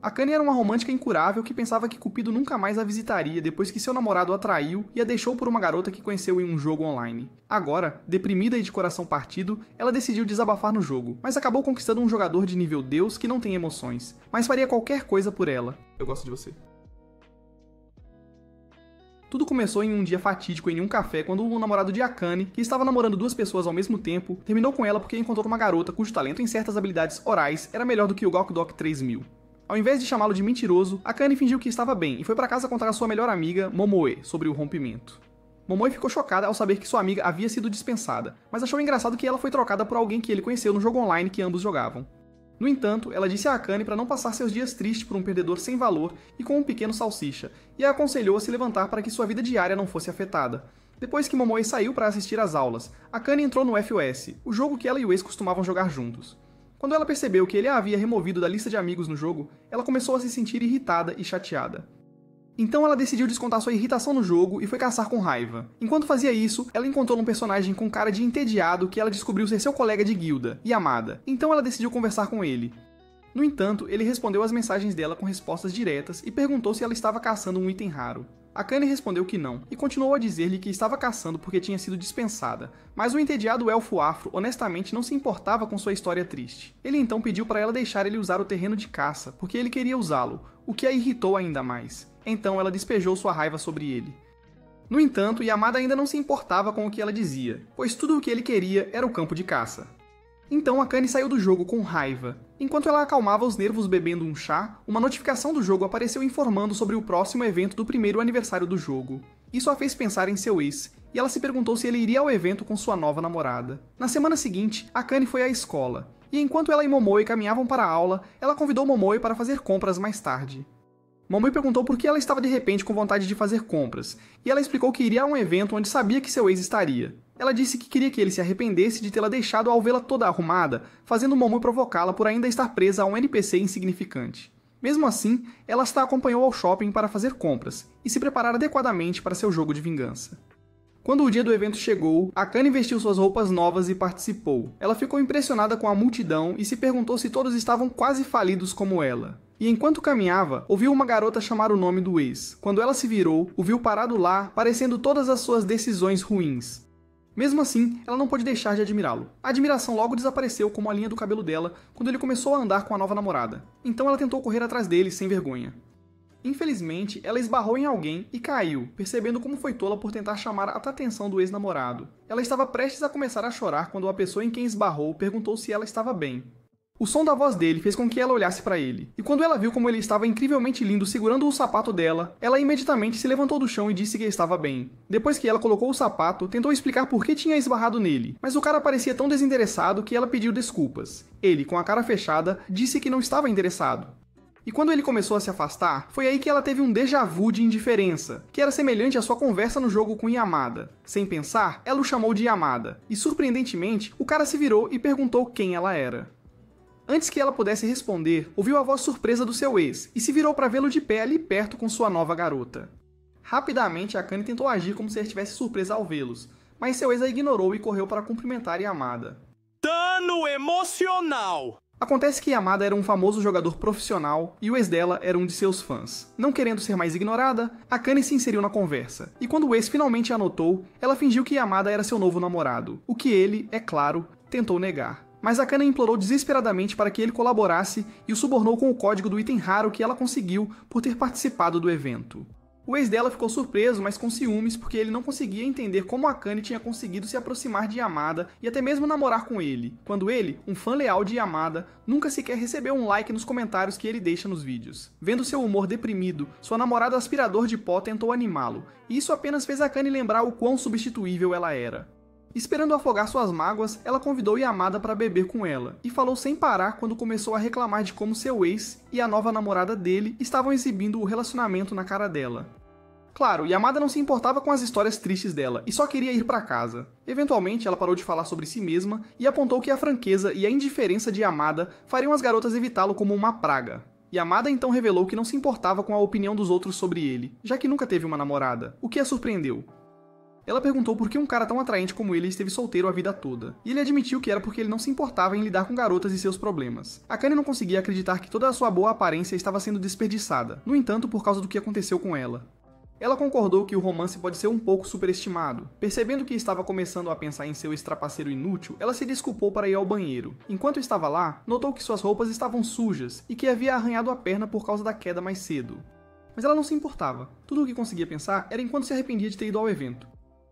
Akane era uma romântica incurável que pensava que Cupido nunca mais a visitaria depois que seu namorado a traiu e a deixou por uma garota que conheceu em um jogo online. Agora, deprimida e de coração partido, ela decidiu desabafar no jogo, mas acabou conquistando um jogador de nível Deus que não tem emoções, mas faria qualquer coisa por ela. Eu gosto de você. Tudo começou em um dia fatídico em um café quando o namorado de Akane, que estava namorando duas pessoas ao mesmo tempo, terminou com ela porque encontrou uma garota cujo talento em certas habilidades orais era melhor do que o Gokudok 3000. Ao invés de chamá-lo de mentiroso, Akane fingiu que estava bem e foi para casa contar a sua melhor amiga, Momoe, sobre o rompimento. Momoe ficou chocada ao saber que sua amiga havia sido dispensada, mas achou engraçado que ela foi trocada por alguém que ele conheceu no jogo online que ambos jogavam. No entanto, ela disse a Akane para não passar seus dias tristes por um perdedor sem valor e com um pequeno salsicha, e a aconselhou a se levantar para que sua vida diária não fosse afetada. Depois que Momoe saiu para assistir às aulas, Akane entrou no FOS, o jogo que ela e o ex costumavam jogar juntos. Quando ela percebeu que ele a havia removido da lista de amigos no jogo, ela começou a se sentir irritada e chateada. Então ela decidiu descontar sua irritação no jogo e foi caçar com raiva. Enquanto fazia isso, ela encontrou um personagem com cara de entediado que ela descobriu ser seu colega de guilda, Yamada. Então ela decidiu conversar com ele. No entanto, ele respondeu às mensagens dela com respostas diretas e perguntou se ela estava caçando um item raro. Akane respondeu que não, e continuou a dizer-lhe que estava caçando porque tinha sido dispensada, mas o entediado elfo afro honestamente não se importava com sua história triste. Ele então pediu para ela deixar ele usar o terreno de caça, porque ele queria usá-lo, o que a irritou ainda mais. Então ela despejou sua raiva sobre ele. No entanto, Yamada ainda não se importava com o que ela dizia, pois tudo o que ele queria era o campo de caça. Então Akane saiu do jogo com raiva. Enquanto ela acalmava os nervos bebendo um chá, uma notificação do jogo apareceu informando sobre o próximo evento do primeiro aniversário do jogo. Isso a fez pensar em seu ex, e ela se perguntou se ele iria ao evento com sua nova namorada. Na semana seguinte, Akane foi à escola, e enquanto ela e Momoe caminhavam para a aula, ela convidou Momoe para fazer compras mais tarde. Momoe perguntou por que ela estava de repente com vontade de fazer compras, e ela explicou que iria a um evento onde sabia que seu ex estaria. Ela disse que queria que ele se arrependesse de tê-la deixado ao vê-la toda arrumada, fazendo Momoe provocá-la por ainda estar presa a um NPC insignificante. Mesmo assim, ela a acompanhou ao shopping para fazer compras, e se preparar adequadamente para seu jogo de vingança. Quando o dia do evento chegou, Akane vestiu suas roupas novas e participou. Ela ficou impressionada com a multidão e se perguntou se todos estavam quase falidos como ela. E enquanto caminhava, ouviu uma garota chamar o nome do ex. Quando ela se virou, o viu parado lá, parecendo todas as suas decisões ruins. Mesmo assim, ela não pôde deixar de admirá-lo. A admiração logo desapareceu como a linha do cabelo dela quando ele começou a andar com a nova namorada. Então ela tentou correr atrás dele sem vergonha. Infelizmente, ela esbarrou em alguém e caiu, percebendo como foi tola por tentar chamar a atenção do ex-namorado. Ela estava prestes a começar a chorar quando a pessoa em quem esbarrou perguntou se ela estava bem. O som da voz dele fez com que ela olhasse para ele, e quando ela viu como ele estava incrivelmente lindo segurando o sapato dela, ela imediatamente se levantou do chão e disse que estava bem. Depois que ela colocou o sapato, tentou explicar por que tinha esbarrado nele, mas o cara parecia tão desinteressado que ela pediu desculpas. Ele, com a cara fechada, disse que não estava interessado. E quando ele começou a se afastar, foi aí que ela teve um déjà vu de indiferença, que era semelhante à sua conversa no jogo com Yamada. Sem pensar, ela o chamou de Yamada, e surpreendentemente, o cara se virou e perguntou quem ela era. Antes que ela pudesse responder, ouviu a voz surpresa do seu ex, e se virou para vê-lo de pé ali perto com sua nova garota. Rapidamente, Akane tentou agir como se ela estivesse surpresa ao vê-los, mas seu ex a ignorou e correu para cumprimentar Yamada. Dano emocional! Acontece que Yamada era um famoso jogador profissional e o ex dela era um de seus fãs. Não querendo ser mais ignorada, Akane se inseriu na conversa, e quando o ex finalmente a notou, ela fingiu que Yamada era seu novo namorado, o que ele, é claro, tentou negar. Mas Akane implorou desesperadamente para que ele colaborasse e o subornou com o código do item raro que ela conseguiu por ter participado do evento. O ex dela ficou surpreso, mas com ciúmes, porque ele não conseguia entender como Akane tinha conseguido se aproximar de Yamada e até mesmo namorar com ele, quando ele, um fã leal de Yamada, nunca sequer recebeu um like nos comentários que ele deixa nos vídeos. Vendo seu humor deprimido, sua namorada aspirador de pó tentou animá-lo, e isso apenas fez Akane lembrar o quão substituível ela era. Esperando afogar suas mágoas, ela convidou Yamada para beber com ela, e falou sem parar quando começou a reclamar de como seu ex e a nova namorada dele estavam exibindo o relacionamento na cara dela. Claro, Yamada não se importava com as histórias tristes dela, e só queria ir para casa. Eventualmente, ela parou de falar sobre si mesma, e apontou que a franqueza e a indiferença de Yamada fariam as garotas evitá-lo como uma praga. Yamada então revelou que não se importava com a opinião dos outros sobre ele, já que nunca teve uma namorada, o que a surpreendeu. Ela perguntou por que um cara tão atraente como ele esteve solteiro a vida toda, e ele admitiu que era porque ele não se importava em lidar com garotas e seus problemas. Akane não conseguia acreditar que toda a sua boa aparência estava sendo desperdiçada, no entanto por causa do que aconteceu com ela. Ela concordou que o romance pode ser um pouco superestimado. Percebendo que estava começando a pensar em seu ex-trapaceiro inútil, ela se desculpou para ir ao banheiro. Enquanto estava lá, notou que suas roupas estavam sujas e que havia arranhado a perna por causa da queda mais cedo. Mas ela não se importava. Tudo o que conseguia pensar era em quanto se arrependia de ter ido ao evento.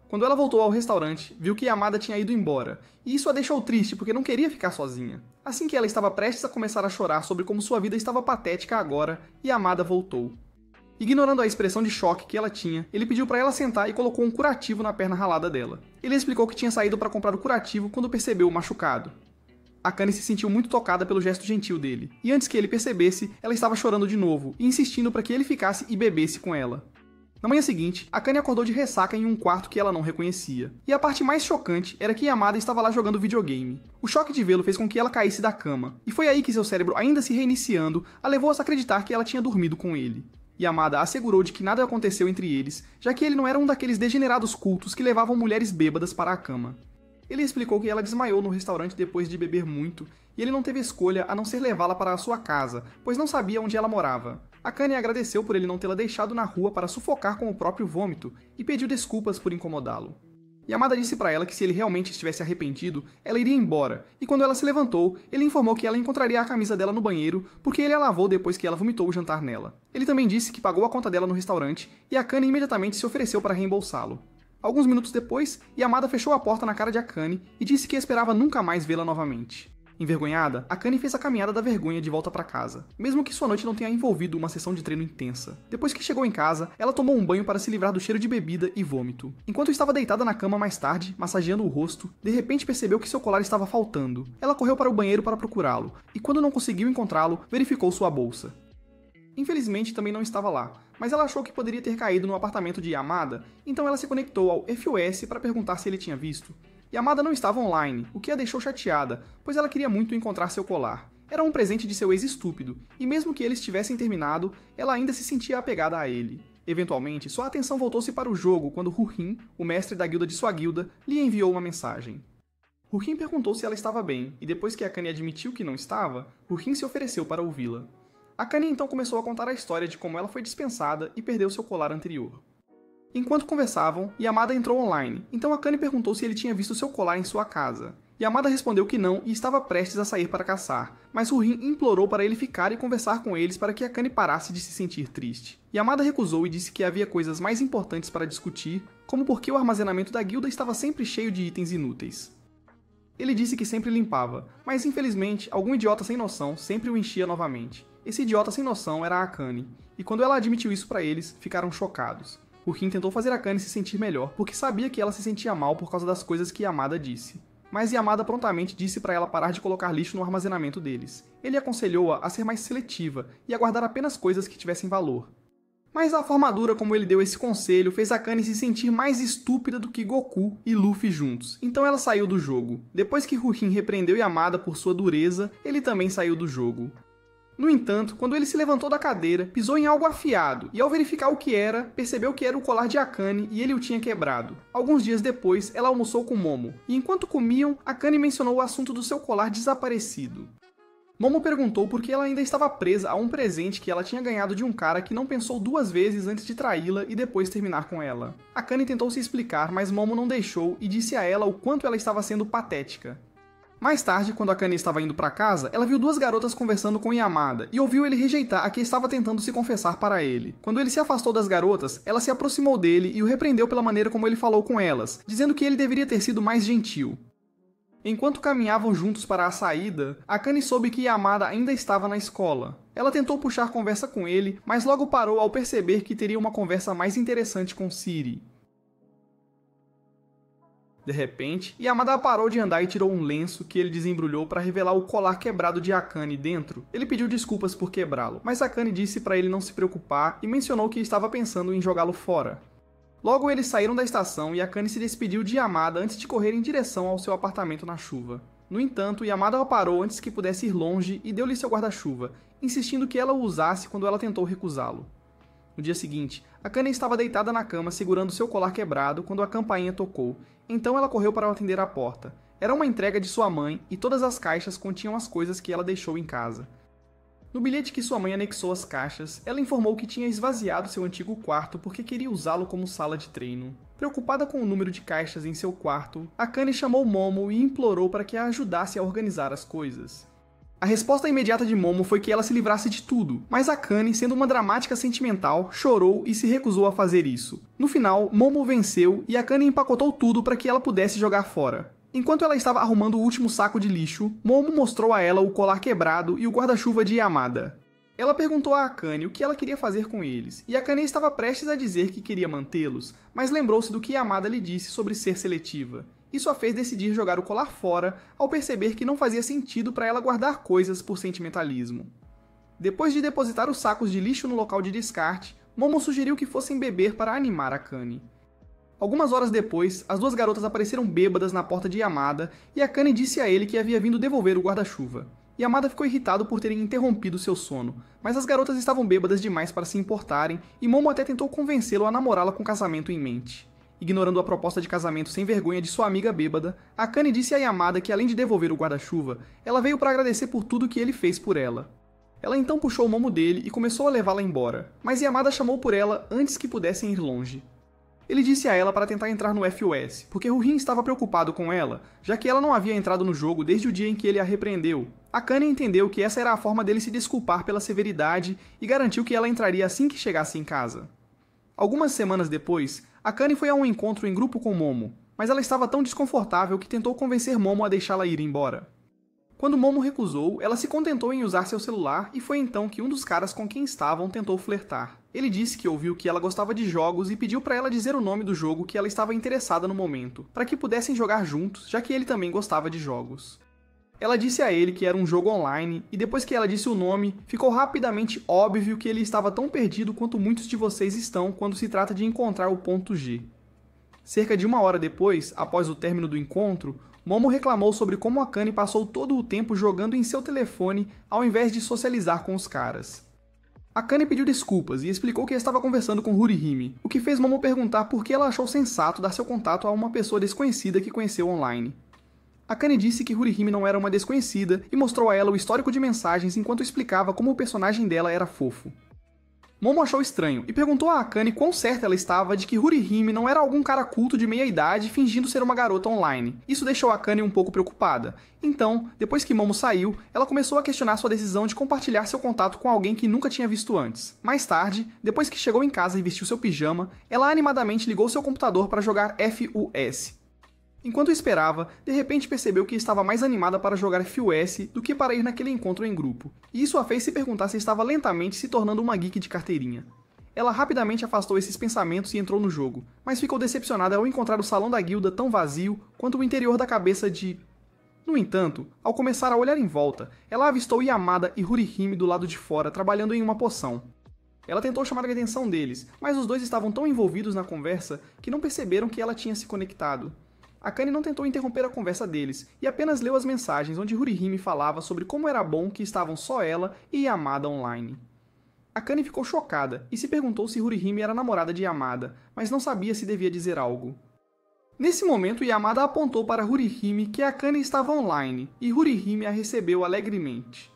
Quando ela voltou ao restaurante, viu que Yamada tinha ido embora, e isso a deixou triste porque não queria ficar sozinha. Assim que ela estava prestes a começar a chorar sobre como sua vida estava patética agora, Yamada voltou. Ignorando a expressão de choque que ela tinha, ele pediu para ela sentar e colocou um curativo na perna ralada dela. Ele explicou que tinha saído para comprar o curativo quando percebeu o machucado. Akane se sentiu muito tocada pelo gesto gentil dele, e antes que ele percebesse, ela estava chorando de novo e insistindo para que ele ficasse e bebesse com ela. Na manhã seguinte, Akane acordou de ressaca em um quarto que ela não reconhecia. E a parte mais chocante era que Yamada estava lá jogando videogame. O choque de vê-lo fez com que ela caísse da cama, e foi aí que seu cérebro, ainda se reiniciando, a levou a acreditar que ela tinha dormido com ele. Yamada assegurou de que nada aconteceu entre eles, já que ele não era um daqueles degenerados cultos que levavam mulheres bêbadas para a cama. Ele explicou que ela desmaiou no restaurante depois de beber muito, e ele não teve escolha a não ser levá-la para a sua casa, pois não sabia onde ela morava. Akane agradeceu por ele não tê-la deixado na rua para sufocar com o próprio vômito, e pediu desculpas por incomodá-lo. Yamada disse para ela que se ele realmente estivesse arrependido, ela iria embora, e quando ela se levantou, ele informou que ela encontraria a camisa dela no banheiro, porque ele a lavou depois que ela vomitou o jantar nela. Ele também disse que pagou a conta dela no restaurante, e Akane imediatamente se ofereceu para reembolsá-lo. Alguns minutos depois, Yamada fechou a porta na cara de Akane e disse que esperava nunca mais vê-la novamente. Envergonhada, Akane fez a caminhada da vergonha de volta para casa, mesmo que sua noite não tenha envolvido uma sessão de treino intensa. Depois que chegou em casa, ela tomou um banho para se livrar do cheiro de bebida e vômito. Enquanto estava deitada na cama mais tarde, massageando o rosto, de repente percebeu que seu colar estava faltando. Ela correu para o banheiro para procurá-lo, e quando não conseguiu encontrá-lo, verificou sua bolsa. Infelizmente também não estava lá, mas ela achou que poderia ter caído no apartamento de Yamada, então ela se conectou ao FOS para perguntar se ele tinha visto. Yamada não estava online, o que a deixou chateada, pois ela queria muito encontrar seu colar. Era um presente de seu ex-estúpido, e mesmo que eles tivessem terminado, ela ainda se sentia apegada a ele. Eventualmente, sua atenção voltou-se para o jogo quando Ruhin, o mestre da guilda de sua guilda, lhe enviou uma mensagem. Ruhin perguntou se ela estava bem, e depois que Akane admitiu que não estava, Ruhin se ofereceu para ouvi-la. Akane então começou a contar a história de como ela foi dispensada e perdeu seu colar anterior. Enquanto conversavam, Yamada entrou online, então Akane perguntou se ele tinha visto seu colar em sua casa. Yamada respondeu que não e estava prestes a sair para caçar, mas Ruhin implorou para ele ficar e conversar com eles para que Akane parasse de se sentir triste. Yamada recusou e disse que havia coisas mais importantes para discutir, como porque o armazenamento da guilda estava sempre cheio de itens inúteis. Ele disse que sempre limpava, mas infelizmente algum idiota sem noção sempre o enchia novamente. Esse idiota sem noção era a Akane, e quando ela admitiu isso para eles, ficaram chocados. Ruhin tentou fazer Akane se sentir melhor, porque sabia que ela se sentia mal por causa das coisas que Yamada disse. Mas Yamada prontamente disse para ela parar de colocar lixo no armazenamento deles. Ele aconselhou-a a ser mais seletiva e a guardar apenas coisas que tivessem valor. Mas a forma dura como ele deu esse conselho fez Akane se sentir mais estúpida do que Goku e Luffy juntos, então ela saiu do jogo. Depois que Ruhin repreendeu Yamada por sua dureza, ele também saiu do jogo. No entanto, quando ele se levantou da cadeira, pisou em algo afiado, e ao verificar o que era, percebeu que era o colar de Akane e ele o tinha quebrado. Alguns dias depois, ela almoçou com Momo, e enquanto comiam, Akane mencionou o assunto do seu colar desaparecido. Momo perguntou por que ela ainda estava presa a um presente que ela tinha ganhado de um cara que não pensou duas vezes antes de traí-la e depois terminar com ela. Akane tentou se explicar, mas Momo não deixou e disse a ela o quanto ela estava sendo patética. Mais tarde, quando Akane estava indo para casa, ela viu duas garotas conversando com Yamada e ouviu ele rejeitar a que estava tentando se confessar para ele. Quando ele se afastou das garotas, ela se aproximou dele e o repreendeu pela maneira como ele falou com elas, dizendo que ele deveria ter sido mais gentil. Enquanto caminhavam juntos para a saída, Akane soube que Yamada ainda estava na escola. Ela tentou puxar conversa com ele, mas logo parou ao perceber que teria uma conversa mais interessante com Siri. De repente, Yamada parou de andar e tirou um lenço que ele desembrulhou para revelar o colar quebrado de Akane dentro. Ele pediu desculpas por quebrá-lo, mas Akane disse para ele não se preocupar e mencionou que estava pensando em jogá-lo fora. Logo eles saíram da estação e Akane se despediu de Yamada antes de correr em direção ao seu apartamento na chuva. No entanto, Yamada a parou antes que pudesse ir longe e deu-lhe seu guarda-chuva, insistindo que ela o usasse quando ela tentou recusá-lo. No dia seguinte, Akane estava deitada na cama segurando seu colar quebrado quando a campainha tocou, então ela correu para atender a porta. Era uma entrega de sua mãe e todas as caixas continham as coisas que ela deixou em casa. No bilhete que sua mãe anexou às caixas, ela informou que tinha esvaziado seu antigo quarto porque queria usá-lo como sala de treino. Preocupada com o número de caixas em seu quarto, Akane chamou Momo e implorou para que a ajudasse a organizar as coisas. A resposta imediata de Momo foi que ela se livrasse de tudo, mas Akane, sendo uma dramática sentimental, chorou e se recusou a fazer isso. No final, Momo venceu e Akane empacotou tudo para que ela pudesse jogar fora. Enquanto ela estava arrumando o último saco de lixo, Momo mostrou a ela o colar quebrado e o guarda-chuva de Yamada. Ela perguntou a Akane o que ela queria fazer com eles, e Akane estava prestes a dizer que queria mantê-los, mas lembrou-se do que Yamada lhe disse sobre ser seletiva. Isso a fez decidir jogar o colar fora, ao perceber que não fazia sentido para ela guardar coisas por sentimentalismo. Depois de depositar os sacos de lixo no local de descarte, Momo sugeriu que fossem beber para animar Akane. Algumas horas depois, as duas garotas apareceram bêbadas na porta de Yamada e Akane disse a ele que havia vindo devolver o guarda-chuva. Yamada ficou irritado por terem interrompido seu sono, mas as garotas estavam bêbadas demais para se importarem e Momo até tentou convencê-lo a namorá-la com casamento em mente. Ignorando a proposta de casamento sem vergonha de sua amiga bêbada, Akane disse a Yamada que além de devolver o guarda-chuva, ela veio para agradecer por tudo que ele fez por ela. Ela então puxou o Momo dele e começou a levá-la embora, mas Yamada chamou por ela antes que pudessem ir longe. Ele disse a ela para tentar entrar no FUS, porque Ruhin estava preocupado com ela, já que ela não havia entrado no jogo desde o dia em que ele a repreendeu. Akane entendeu que essa era a forma dele se desculpar pela severidade e garantiu que ela entraria assim que chegasse em casa. Algumas semanas depois, Akane foi a um encontro em grupo com Momo, mas ela estava tão desconfortável que tentou convencer Momo a deixá-la ir embora. Quando Momo recusou, ela se contentou em usar seu celular e foi então que um dos caras com quem estavam tentou flertar. Ele disse que ouviu que ela gostava de jogos e pediu para ela dizer o nome do jogo que ela estava interessada no momento, para que pudessem jogar juntos, já que ele também gostava de jogos. Ela disse a ele que era um jogo online, e depois que ela disse o nome, ficou rapidamente óbvio que ele estava tão perdido quanto muitos de vocês estão quando se trata de encontrar o ponto G. Cerca de 1 hora depois, após o término do encontro, Momo reclamou sobre como Akane passou todo o tempo jogando em seu telefone ao invés de socializar com os caras. Akane pediu desculpas e explicou que estava conversando com Hurihime, o que fez Momo perguntar por que ela achou sensato dar seu contato a uma pessoa desconhecida que conheceu online. Akane disse que Hurihime não era uma desconhecida e mostrou a ela o histórico de mensagens enquanto explicava como o personagem dela era fofo. Momo achou estranho e perguntou a Akane quão certa ela estava de que Hurihime não era algum cara culto de meia-idade fingindo ser uma garota online. Isso deixou Akane um pouco preocupada. Então, depois que Momo saiu, ela começou a questionar sua decisão de compartilhar seu contato com alguém que nunca tinha visto antes. Mais tarde, depois que chegou em casa e vestiu seu pijama, ela animadamente ligou seu computador para jogar FUS. Enquanto esperava, de repente percebeu que estava mais animada para jogar FUS do que para ir naquele encontro em grupo, e isso a fez se perguntar se estava lentamente se tornando uma geek de carteirinha. Ela rapidamente afastou esses pensamentos e entrou no jogo, mas ficou decepcionada ao encontrar o salão da guilda tão vazio quanto o interior da cabeça de... No entanto, ao começar a olhar em volta, ela avistou Yamada e Hurihime do lado de fora trabalhando em uma poção. Ela tentou chamar a atenção deles, mas os dois estavam tão envolvidos na conversa que não perceberam que ela tinha se conectado. Akane não tentou interromper a conversa deles, e apenas leu as mensagens onde Hurihime falava sobre como era bom que estavam só ela e Yamada online. Akane ficou chocada, e se perguntou se Hurihime era namorada de Yamada, mas não sabia se devia dizer algo. Nesse momento, Yamada apontou para Hurihime que Akane estava online, e Hurihime a recebeu alegremente.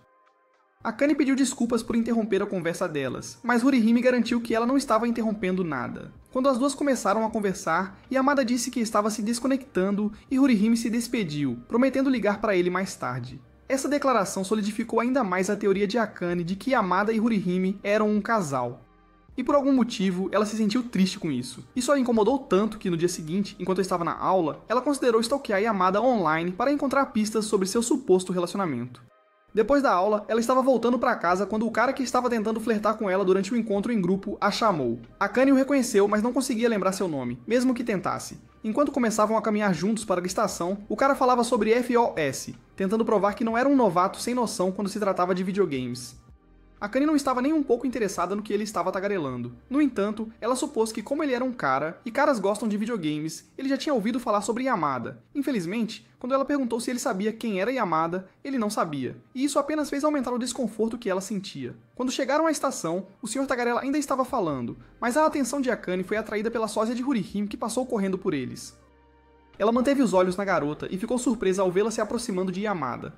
Akane pediu desculpas por interromper a conversa delas, mas Hurihime garantiu que ela não estava interrompendo nada. Quando as duas começaram a conversar, Yamada disse que estava se desconectando e Hurihime se despediu, prometendo ligar para ele mais tarde. Essa declaração solidificou ainda mais a teoria de Akane de que Yamada e Hurihime eram um casal. E por algum motivo, ela se sentiu triste com isso. Isso a incomodou tanto que no dia seguinte, enquanto estava na aula, ela considerou stalkear Yamada online para encontrar pistas sobre seu suposto relacionamento. Depois da aula, ela estava voltando para casa quando o cara que estava tentando flertar com ela durante o encontro em grupo a chamou. Akane o reconheceu, mas não conseguia lembrar seu nome, mesmo que tentasse. Enquanto começavam a caminhar juntos para a estação, o cara falava sobre FOS, tentando provar que não era um novato sem noção quando se tratava de videogames. Akane não estava nem um pouco interessada no que ele estava tagarelando. No entanto, ela supôs que como ele era um cara, e caras gostam de videogames, ele já tinha ouvido falar sobre Yamada. Infelizmente, quando ela perguntou se ele sabia quem era Yamada, ele não sabia, e isso apenas fez aumentar o desconforto que ela sentia. Quando chegaram à estação, o Sr. Tagarela ainda estava falando, mas a atenção de Akane foi atraída pela sósia de Hurihime que passou correndo por eles. Ela manteve os olhos na garota e ficou surpresa ao vê-la se aproximando de Yamada.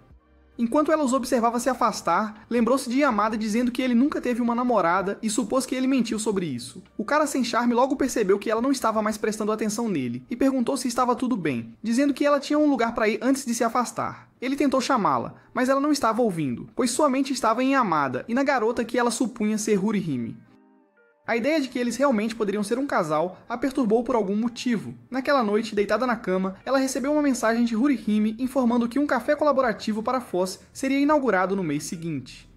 Enquanto ela os observava se afastar, lembrou-se de Yamada dizendo que ele nunca teve uma namorada e supôs que ele mentiu sobre isso. O cara sem charme logo percebeu que ela não estava mais prestando atenção nele e perguntou se estava tudo bem, dizendo que ela tinha um lugar para ir antes de se afastar. Ele tentou chamá-la, mas ela não estava ouvindo, pois sua mente estava em Yamada e na garota que ela supunha ser Hurihime. A ideia de que eles realmente poderiam ser um casal a perturbou por algum motivo. Naquela noite, deitada na cama, ela recebeu uma mensagem de Hurihime informando que um café colaborativo para Foz seria inaugurado no mês seguinte.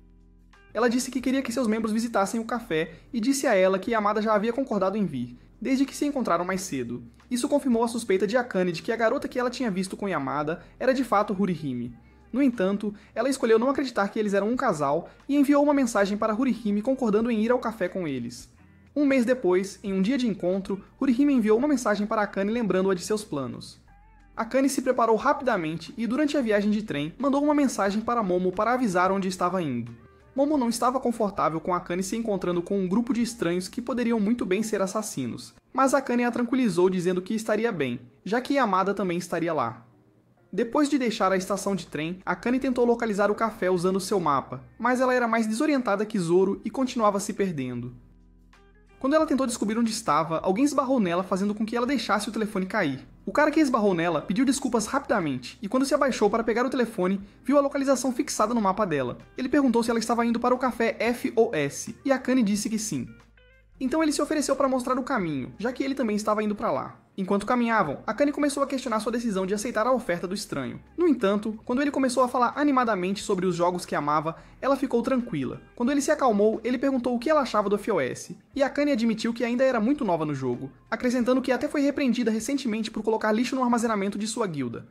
Ela disse que queria que seus membros visitassem o café e disse a ela que Yamada já havia concordado em vir, desde que se encontraram mais cedo. Isso confirmou a suspeita de Akane de que a garota que ela tinha visto com Yamada era de fato Hurihime. No entanto, ela escolheu não acreditar que eles eram um casal e enviou uma mensagem para Hurihime concordando em ir ao café com eles. Um mês depois, em um dia de encontro, Hurihime enviou uma mensagem para Akane lembrando-a de seus planos. Akane se preparou rapidamente e, durante a viagem de trem, mandou uma mensagem para Momo para avisar onde estava indo. Momo não estava confortável com Akane se encontrando com um grupo de estranhos que poderiam muito bem ser assassinos, mas Akane a tranquilizou dizendo que estaria bem, já que Yamada também estaria lá. Depois de deixar a estação de trem, Akane tentou localizar o café usando seu mapa, mas ela era mais desorientada que Zoro e continuava se perdendo. Quando ela tentou descobrir onde estava, alguém esbarrou nela fazendo com que ela deixasse o telefone cair. O cara que esbarrou nela pediu desculpas rapidamente, e quando se abaixou para pegar o telefone, viu a localização fixada no mapa dela. Ele perguntou se ela estava indo para o café FOS, e Akane disse que sim. Então ele se ofereceu para mostrar o caminho, já que ele também estava indo para lá. Enquanto caminhavam, Akane começou a questionar sua decisão de aceitar a oferta do estranho. No entanto, quando ele começou a falar animadamente sobre os jogos que amava, ela ficou tranquila. Quando ele se acalmou, ele perguntou o que ela achava do FOS, e Akane admitiu que ainda era muito nova no jogo, acrescentando que até foi repreendida recentemente por colocar lixo no armazenamento de sua guilda.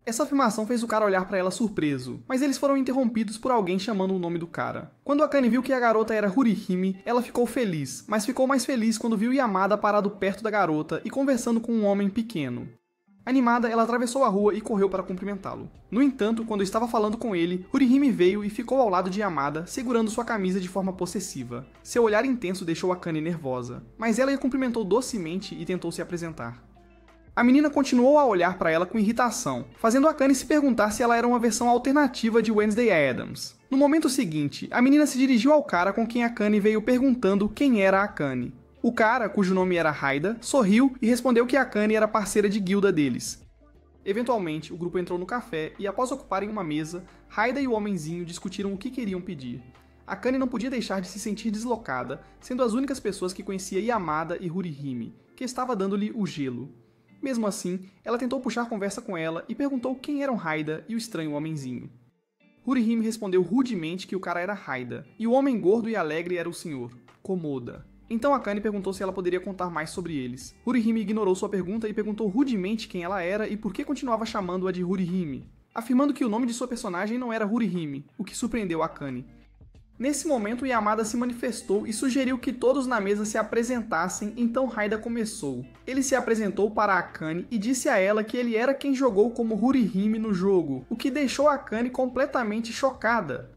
Essa afirmação fez o cara olhar pra ela surpreso, mas eles foram interrompidos por alguém chamando o nome do cara. Quando Akane viu que a garota era Hurihime, ela ficou feliz, mas ficou mais feliz quando viu Yamada parado perto da garota e conversando com um homem pequeno. Animada, ela atravessou a rua e correu para cumprimentá-lo. No entanto, quando estava falando com ele, Hurihime veio e ficou ao lado de Yamada, segurando sua camisa de forma possessiva. Seu olhar intenso deixou Akane nervosa, mas ela a cumprimentou docemente e tentou se apresentar. A menina continuou a olhar para ela com irritação, fazendo Akane se perguntar se ela era uma versão alternativa de Wednesday Addams. No momento seguinte, a menina se dirigiu ao cara com quem Akane veio perguntando quem era Akane. O cara, cujo nome era Haida, sorriu e respondeu que Akane era parceira de guilda deles. Eventualmente, o grupo entrou no café e, após ocuparem uma mesa, Haida e o homenzinho discutiram o que queriam pedir. Akane não podia deixar de se sentir deslocada, sendo as únicas pessoas que conhecia Yamada e Hurihime, que estava dando-lhe o gelo. Mesmo assim, ela tentou puxar conversa com ela e perguntou quem eram Haida e o estranho homenzinho. Hurihime respondeu rudemente que o cara era Haida, e o homem gordo e alegre era o senhor, Komoda. Então Akane perguntou se ela poderia contar mais sobre eles. Hurihime ignorou sua pergunta e perguntou rudemente quem ela era e por que continuava chamando-a de Hurihime, afirmando que o nome de sua personagem não era Hurihime, o que surpreendeu Akane. Nesse momento, Yamada se manifestou e sugeriu que todos na mesa se apresentassem, então Haida começou. Ele se apresentou para Akane e disse a ela que ele era quem jogou como Hurihime no jogo, o que deixou Akane completamente chocada.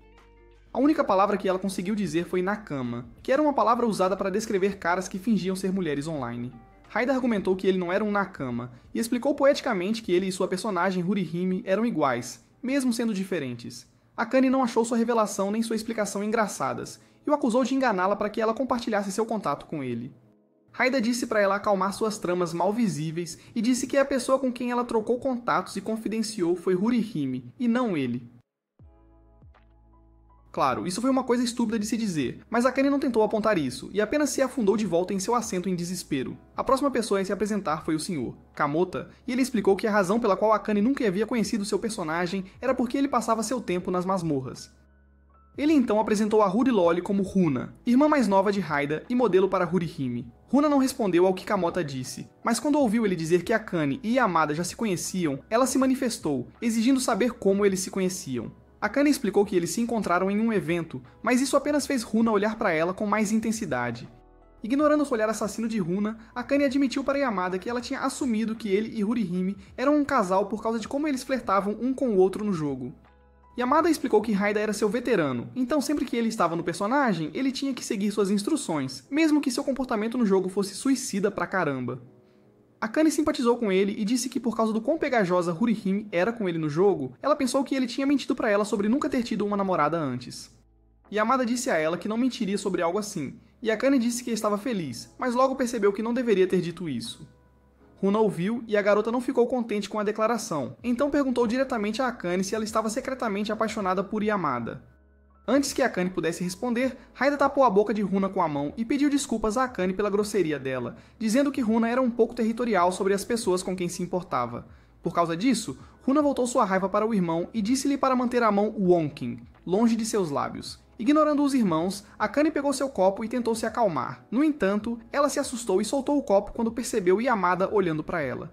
A única palavra que ela conseguiu dizer foi Nakama, que era uma palavra usada para descrever caras que fingiam ser mulheres online. Haida argumentou que ele não era um Nakama, e explicou poeticamente que ele e sua personagem Hurihime eram iguais, mesmo sendo diferentes. Akane não achou sua revelação nem sua explicação engraçadas, e o acusou de enganá-la para que ela compartilhasse seu contato com ele. Haida disse para ela acalmar suas tramas mal visíveis e disse que a pessoa com quem ela trocou contatos e confidenciou foi Hurihime, e não ele. Claro, isso foi uma coisa estúpida de se dizer, mas Akane não tentou apontar isso, e apenas se afundou de volta em seu assento em desespero. A próxima pessoa a se apresentar foi o Sr. Kamota, e ele explicou que a razão pela qual Akane nunca havia conhecido seu personagem era porque ele passava seu tempo nas masmorras. Ele então apresentou a Huriloli como Runa, irmã mais nova de Haida e modelo para Hurihime. Runa não respondeu ao que Kamota disse, mas quando ouviu ele dizer que Akane e Yamada já se conheciam, ela se manifestou, exigindo saber como eles se conheciam. Akane explicou que eles se encontraram em um evento, mas isso apenas fez Runa olhar para ela com mais intensidade. Ignorando o olhar assassino de Runa, Akane admitiu para Yamada que ela tinha assumido que ele e Hurihime eram um casal por causa de como eles flertavam um com o outro no jogo. Yamada explicou que Haida era seu veterano, então sempre que ele estava no personagem, ele tinha que seguir suas instruções, mesmo que seu comportamento no jogo fosse suicida pra caramba. Akane simpatizou com ele e disse que por causa do quão pegajosa Hurihime era com ele no jogo, ela pensou que ele tinha mentido pra ela sobre nunca ter tido uma namorada antes. Yamada disse a ela que não mentiria sobre algo assim, e Akane disse que estava feliz, mas logo percebeu que não deveria ter dito isso. Runa ouviu e a garota não ficou contente com a declaração, então perguntou diretamente a Akane se ela estava secretamente apaixonada por Yamada. Antes que Akane pudesse responder, Haida tapou a boca de Runa com a mão e pediu desculpas a Akane pela grosseria dela, dizendo que Runa era um pouco territorial sobre as pessoas com quem se importava. Por causa disso, Runa voltou sua raiva para o irmão e disse-lhe para manter a mão Wonkin, longe de seus lábios. Ignorando os irmãos, Akane pegou seu copo e tentou se acalmar. No entanto, ela se assustou e soltou o copo quando percebeu Yamada olhando para ela.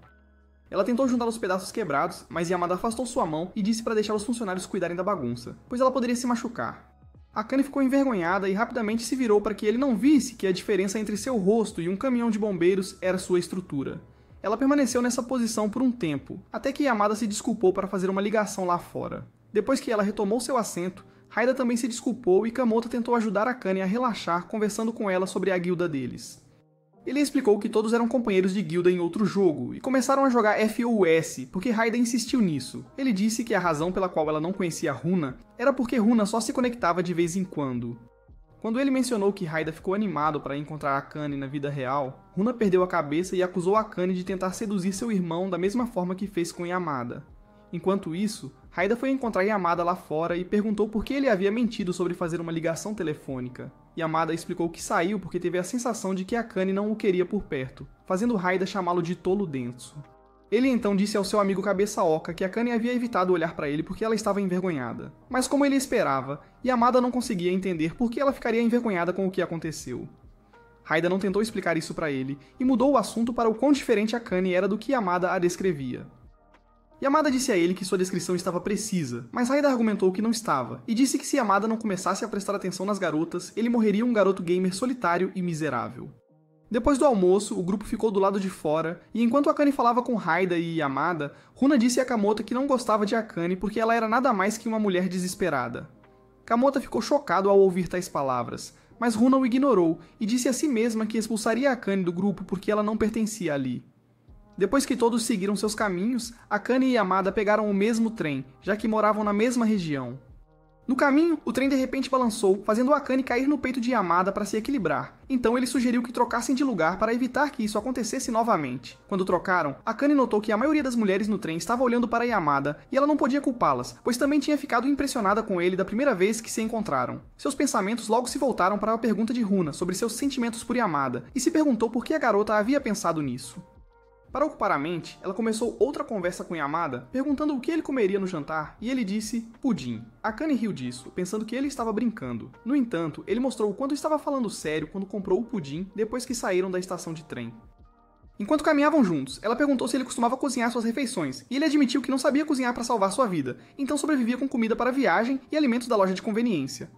Ela tentou juntar os pedaços quebrados, mas Yamada afastou sua mão e disse para deixar os funcionários cuidarem da bagunça, pois ela poderia se machucar. Akane ficou envergonhada e rapidamente se virou para que ele não visse que a diferença entre seu rosto e um caminhão de bombeiros era sua estrutura. Ela permaneceu nessa posição por um tempo, até que Yamada se desculpou para fazer uma ligação lá fora. Depois que ela retomou seu assento, Haida também se desculpou e Kamota tentou ajudar Akane a relaxar conversando com ela sobre a guilda deles. Ele explicou que todos eram companheiros de guilda em outro jogo, e começaram a jogar FOS, porque Haida insistiu nisso. Ele disse que a razão pela qual ela não conhecia Runa era porque Runa só se conectava de vez em quando. Quando ele mencionou que Haida ficou animado para encontrar Akane na vida real, Runa perdeu a cabeça e acusou Akane de tentar seduzir seu irmão da mesma forma que fez com Yamada. Enquanto isso, Haida foi encontrar Yamada lá fora e perguntou por que ele havia mentido sobre fazer uma ligação telefônica. Yamada explicou que saiu porque teve a sensação de que Akane não o queria por perto, fazendo Haida chamá-lo de tolo denso. Ele então disse ao seu amigo Cabeça Oca que Akane havia evitado olhar para ele porque ela estava envergonhada. Mas como ele esperava, Yamada não conseguia entender por que ela ficaria envergonhada com o que aconteceu. Haida não tentou explicar isso para ele e mudou o assunto para o quão diferente Akane era do que Yamada a descrevia. Yamada disse a ele que sua descrição estava precisa, mas Haida argumentou que não estava, e disse que se Yamada não começasse a prestar atenção nas garotas, ele morreria um garoto gamer solitário e miserável. Depois do almoço, o grupo ficou do lado de fora, e enquanto Akane falava com Haida e Yamada, Runa disse a Kamota que não gostava de Akane porque ela era nada mais que uma mulher desesperada. Kamota ficou chocado ao ouvir tais palavras, mas Runa o ignorou e disse a si mesma que expulsaria Akane do grupo porque ela não pertencia ali. Depois que todos seguiram seus caminhos, Akane e Yamada pegaram o mesmo trem, já que moravam na mesma região. No caminho, o trem de repente balançou, fazendo Akane cair no peito de Yamada para se equilibrar. Então ele sugeriu que trocassem de lugar para evitar que isso acontecesse novamente. Quando trocaram, Akane notou que a maioria das mulheres no trem estava olhando para Yamada e ela não podia culpá-las, pois também tinha ficado impressionada com ele da primeira vez que se encontraram. Seus pensamentos logo se voltaram para a pergunta de Runa sobre seus sentimentos por Yamada e se perguntou por que a garota havia pensado nisso. Para ocupar a mente, ela começou outra conversa com Yamada, perguntando o que ele comeria no jantar, e ele disse pudim. Akane riu disso, pensando que ele estava brincando. No entanto, ele mostrou o quanto estava falando sério quando comprou o pudim depois que saíram da estação de trem. Enquanto caminhavam juntos, ela perguntou se ele costumava cozinhar suas refeições, e ele admitiu que não sabia cozinhar para salvar sua vida, então sobrevivia com comida para a viagem e alimentos da loja de conveniência.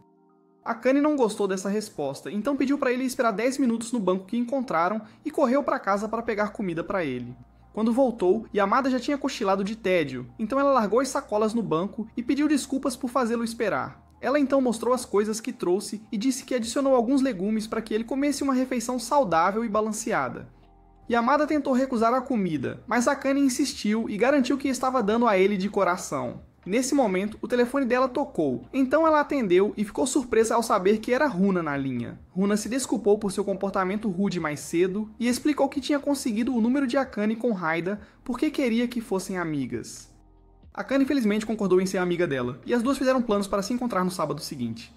Akane não gostou dessa resposta, então pediu para ele esperar 10 minutos no banco que encontraram e correu para casa para pegar comida para ele. Quando voltou, Yamada já tinha cochilado de tédio, então ela largou as sacolas no banco e pediu desculpas por fazê-lo esperar. Ela então mostrou as coisas que trouxe e disse que adicionou alguns legumes para que ele comesse uma refeição saudável e balanceada. Yamada tentou recusar a comida, mas Akane insistiu e garantiu que estava dando a ele de coração. Nesse momento, o telefone dela tocou, então ela atendeu e ficou surpresa ao saber que era Runa na linha. Runa se desculpou por seu comportamento rude mais cedo e explicou que tinha conseguido o número de Akane com Haida porque queria que fossem amigas. Akane felizmente concordou em ser amiga dela, e as duas fizeram planos para se encontrar no sábado seguinte.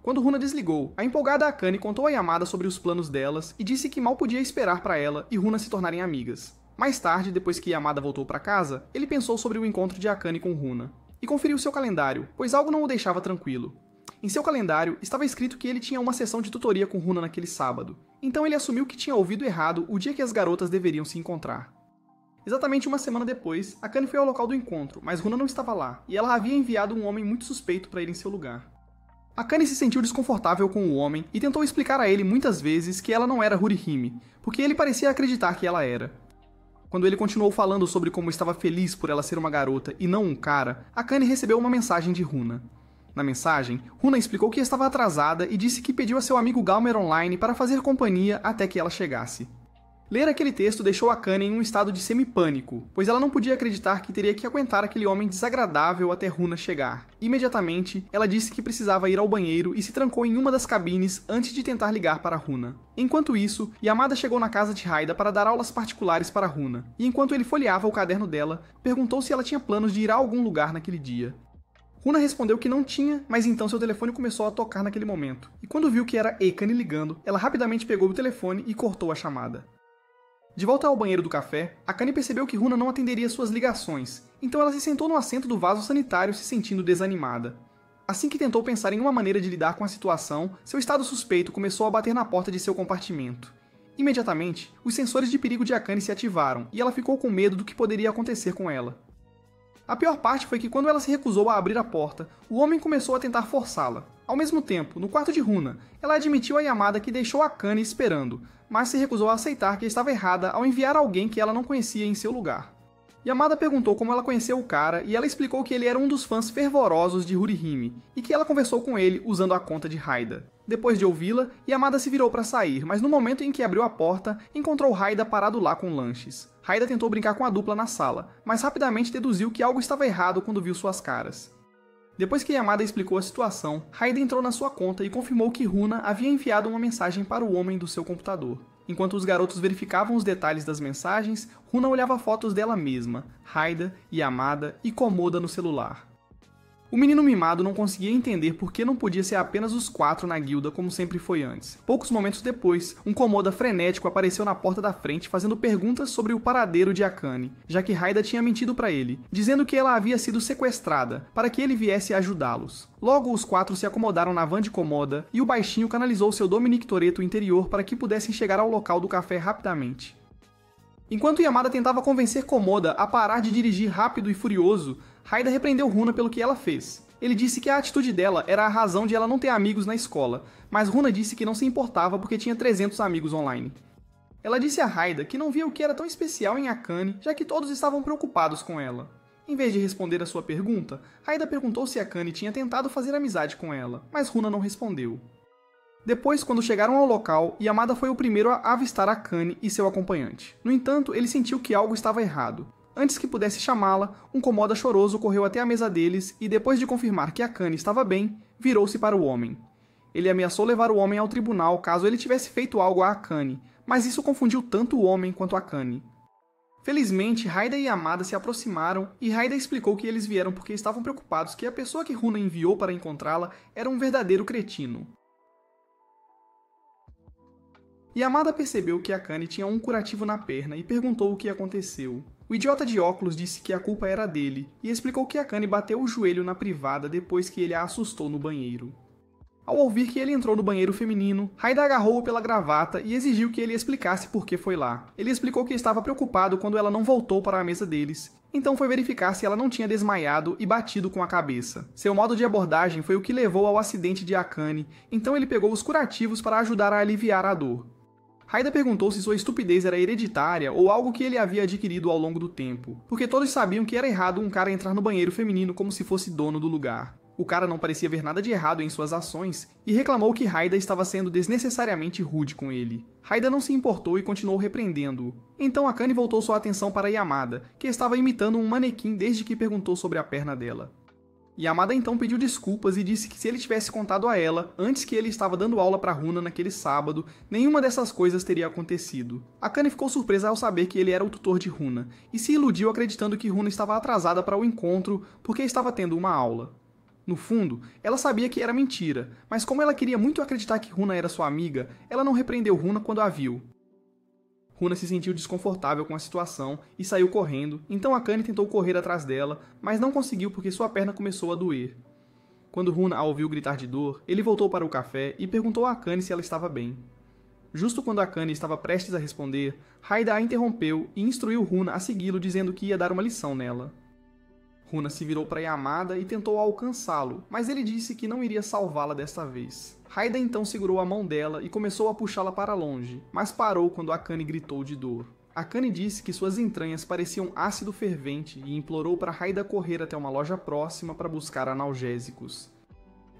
Quando Runa desligou, a empolgada Akane contou a Yamada sobre os planos delas e disse que mal podia esperar para ela e Runa se tornarem amigas. Mais tarde, depois que Yamada voltou para casa, ele pensou sobre o encontro de Akane com Runa. E conferiu seu calendário, pois algo não o deixava tranquilo. Em seu calendário, estava escrito que ele tinha uma sessão de tutoria com Runa naquele sábado. Então ele assumiu que tinha ouvido errado o dia que as garotas deveriam se encontrar. Exatamente uma semana depois, Akane foi ao local do encontro, mas Runa não estava lá, e ela havia enviado um homem muito suspeito para ir em seu lugar. Akane se sentiu desconfortável com o homem e tentou explicar a ele muitas vezes que ela não era Hurihime, porque ele parecia acreditar que ela era. Quando ele continuou falando sobre como estava feliz por ela ser uma garota e não um cara, Akane recebeu uma mensagem de Runa. Na mensagem, Runa explicou que estava atrasada e disse que pediu a seu amigo Galmer online para fazer companhia até que ela chegasse. Ler aquele texto deixou Akane em um estado de semi-pânico, pois ela não podia acreditar que teria que aguentar aquele homem desagradável até Runa chegar. Imediatamente, ela disse que precisava ir ao banheiro e se trancou em uma das cabines antes de tentar ligar para Runa. Enquanto isso, Yamada chegou na casa de Haida para dar aulas particulares para Runa, e enquanto ele folheava o caderno dela, perguntou se ela tinha planos de ir a algum lugar naquele dia. Runa respondeu que não tinha, mas então seu telefone começou a tocar naquele momento, e quando viu que era Akane ligando, ela rapidamente pegou o telefone e cortou a chamada. De volta ao banheiro do café, Akane percebeu que Runa não atenderia suas ligações, então ela se sentou no assento do vaso sanitário se sentindo desanimada. Assim que tentou pensar em uma maneira de lidar com a situação, seu estado suspeito começou a bater na porta de seu compartimento. Imediatamente, os sensores de perigo de Akane se ativaram, e ela ficou com medo do que poderia acontecer com ela. A pior parte foi que quando ela se recusou a abrir a porta, o homem começou a tentar forçá-la. Ao mesmo tempo, no quarto de Runa, ela admitiu a Yamada que deixou Akane esperando, mas se recusou a aceitar que estava errada ao enviar alguém que ela não conhecia em seu lugar. Yamada perguntou como ela conheceu o cara e ela explicou que ele era um dos fãs fervorosos de Hurihime e que ela conversou com ele usando a conta de Haida. Depois de ouvi-la, Yamada se virou para sair, mas no momento em que abriu a porta, encontrou Haida parado lá com lanches. Haida tentou brincar com a dupla na sala, mas rapidamente deduziu que algo estava errado quando viu suas caras. Depois que Yamada explicou a situação, Haida entrou na sua conta e confirmou que Runa havia enviado uma mensagem para o homem do seu computador. Enquanto os garotos verificavam os detalhes das mensagens, Runa olhava fotos dela mesma, Haida, Yamada e Komoda no celular. O menino mimado não conseguia entender por que não podia ser apenas os 4 na guilda como sempre foi antes. Poucos momentos depois, um Komoda frenético apareceu na porta da frente fazendo perguntas sobre o paradeiro de Akane, já que Haida tinha mentido para ele, dizendo que ela havia sido sequestrada, para que ele viesse ajudá-los. Logo, os 4 se acomodaram na van de Komoda e o baixinho canalizou seu Dominic Toretto interior para que pudessem chegar ao local do café rapidamente. Enquanto Yamada tentava convencer Komoda a parar de dirigir rápido e furioso, Haida repreendeu Runa pelo que ela fez. Ele disse que a atitude dela era a razão de ela não ter amigos na escola, mas Runa disse que não se importava porque tinha 300 amigos online. Ela disse a Haida que não via o que era tão especial em Akane, já que todos estavam preocupados com ela. Em vez de responder a sua pergunta, Haida perguntou se Akane tinha tentado fazer amizade com ela, mas Runa não respondeu. Depois, quando chegaram ao local, Yamada foi o primeiro a avistar Akane e seu acompanhante. No entanto, ele sentiu que algo estava errado. Antes que pudesse chamá-la, um Komoda choroso correu até a mesa deles e, depois de confirmar que Akane estava bem, virou-se para o homem. Ele ameaçou levar o homem ao tribunal caso ele tivesse feito algo a Akane, mas isso confundiu tanto o homem quanto Akane. Felizmente, Haida e Yamada se aproximaram e Haida explicou que eles vieram porque estavam preocupados que a pessoa que Runa enviou para encontrá-la era um verdadeiro cretino. Yamada percebeu que Akane tinha um curativo na perna e perguntou o que aconteceu. O idiota de óculos disse que a culpa era dele e explicou que Akane bateu o joelho na privada depois que ele a assustou no banheiro. Ao ouvir que ele entrou no banheiro feminino, Haida agarrou-o pela gravata e exigiu que ele explicasse por que foi lá. Ele explicou que estava preocupado quando ela não voltou para a mesa deles, então foi verificar se ela não tinha desmaiado e batido com a cabeça. Seu modo de abordagem foi o que levou ao acidente de Akane, então ele pegou os curativos para ajudar a aliviar a dor. Haida perguntou se sua estupidez era hereditária ou algo que ele havia adquirido ao longo do tempo, porque todos sabiam que era errado um cara entrar no banheiro feminino como se fosse dono do lugar. O cara não parecia ver nada de errado em suas ações e reclamou que Haida estava sendo desnecessariamente rude com ele. Haida não se importou e continuou repreendendo-o. Então Akane voltou sua atenção para Yamada, que estava imitando um manequim desde que perguntou sobre a perna dela. Yamada então pediu desculpas e disse que se ele tivesse contado a ela, antes que ele estava dando aula para Runa naquele sábado, nenhuma dessas coisas teria acontecido. Akane ficou surpresa ao saber que ele era o tutor de Runa, e se iludiu acreditando que Runa estava atrasada para o encontro porque estava tendo uma aula. No fundo, ela sabia que era mentira, mas como ela queria muito acreditar que Runa era sua amiga, ela não repreendeu Runa quando a viu. Runa se sentiu desconfortável com a situação e saiu correndo, então Akane tentou correr atrás dela, mas não conseguiu porque sua perna começou a doer. Quando Runa a ouviu gritar de dor, ele voltou para o café e perguntou a Akane se ela estava bem. Justo quando Akane estava prestes a responder, Haida a interrompeu e instruiu Runa a segui-lo, dizendo que ia dar uma lição nela. Runa se virou para Yamada e tentou alcançá-lo, mas ele disse que não iria salvá-la desta vez. Haida então segurou a mão dela e começou a puxá-la para longe, mas parou quando Akane gritou de dor. Akane disse que suas entranhas pareciam ácido fervente e implorou para Haida correr até uma loja próxima para buscar analgésicos.